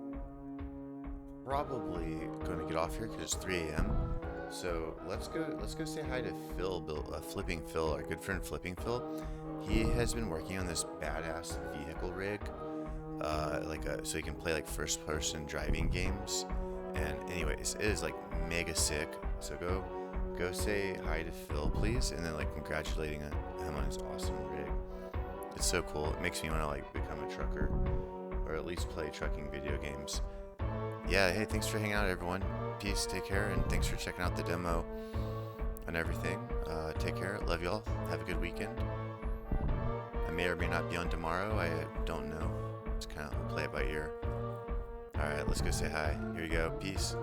probably going to get off here because it's 3 a.m. So let's go say hi to Phil, Flipping Phil, our good friend Flipping Phil. He has been working on this badass vehicle rig, so he can play like first-person driving games. And anyways, it is like mega sick. So go say hi to Phil, please, and then like congratulating him on his awesome rig. It's so cool. It makes me want to like become a trucker, or at least play trucking video games. Yeah, hey, thanks for hanging out, everyone. Peace, take care, and thanks for checking out the demo and everything. Take care, love y'all, have a good weekend. I may or may not be on tomorrow, I don't know. It's kind of play it by ear. Alright, let's go say hi. Here we go, peace.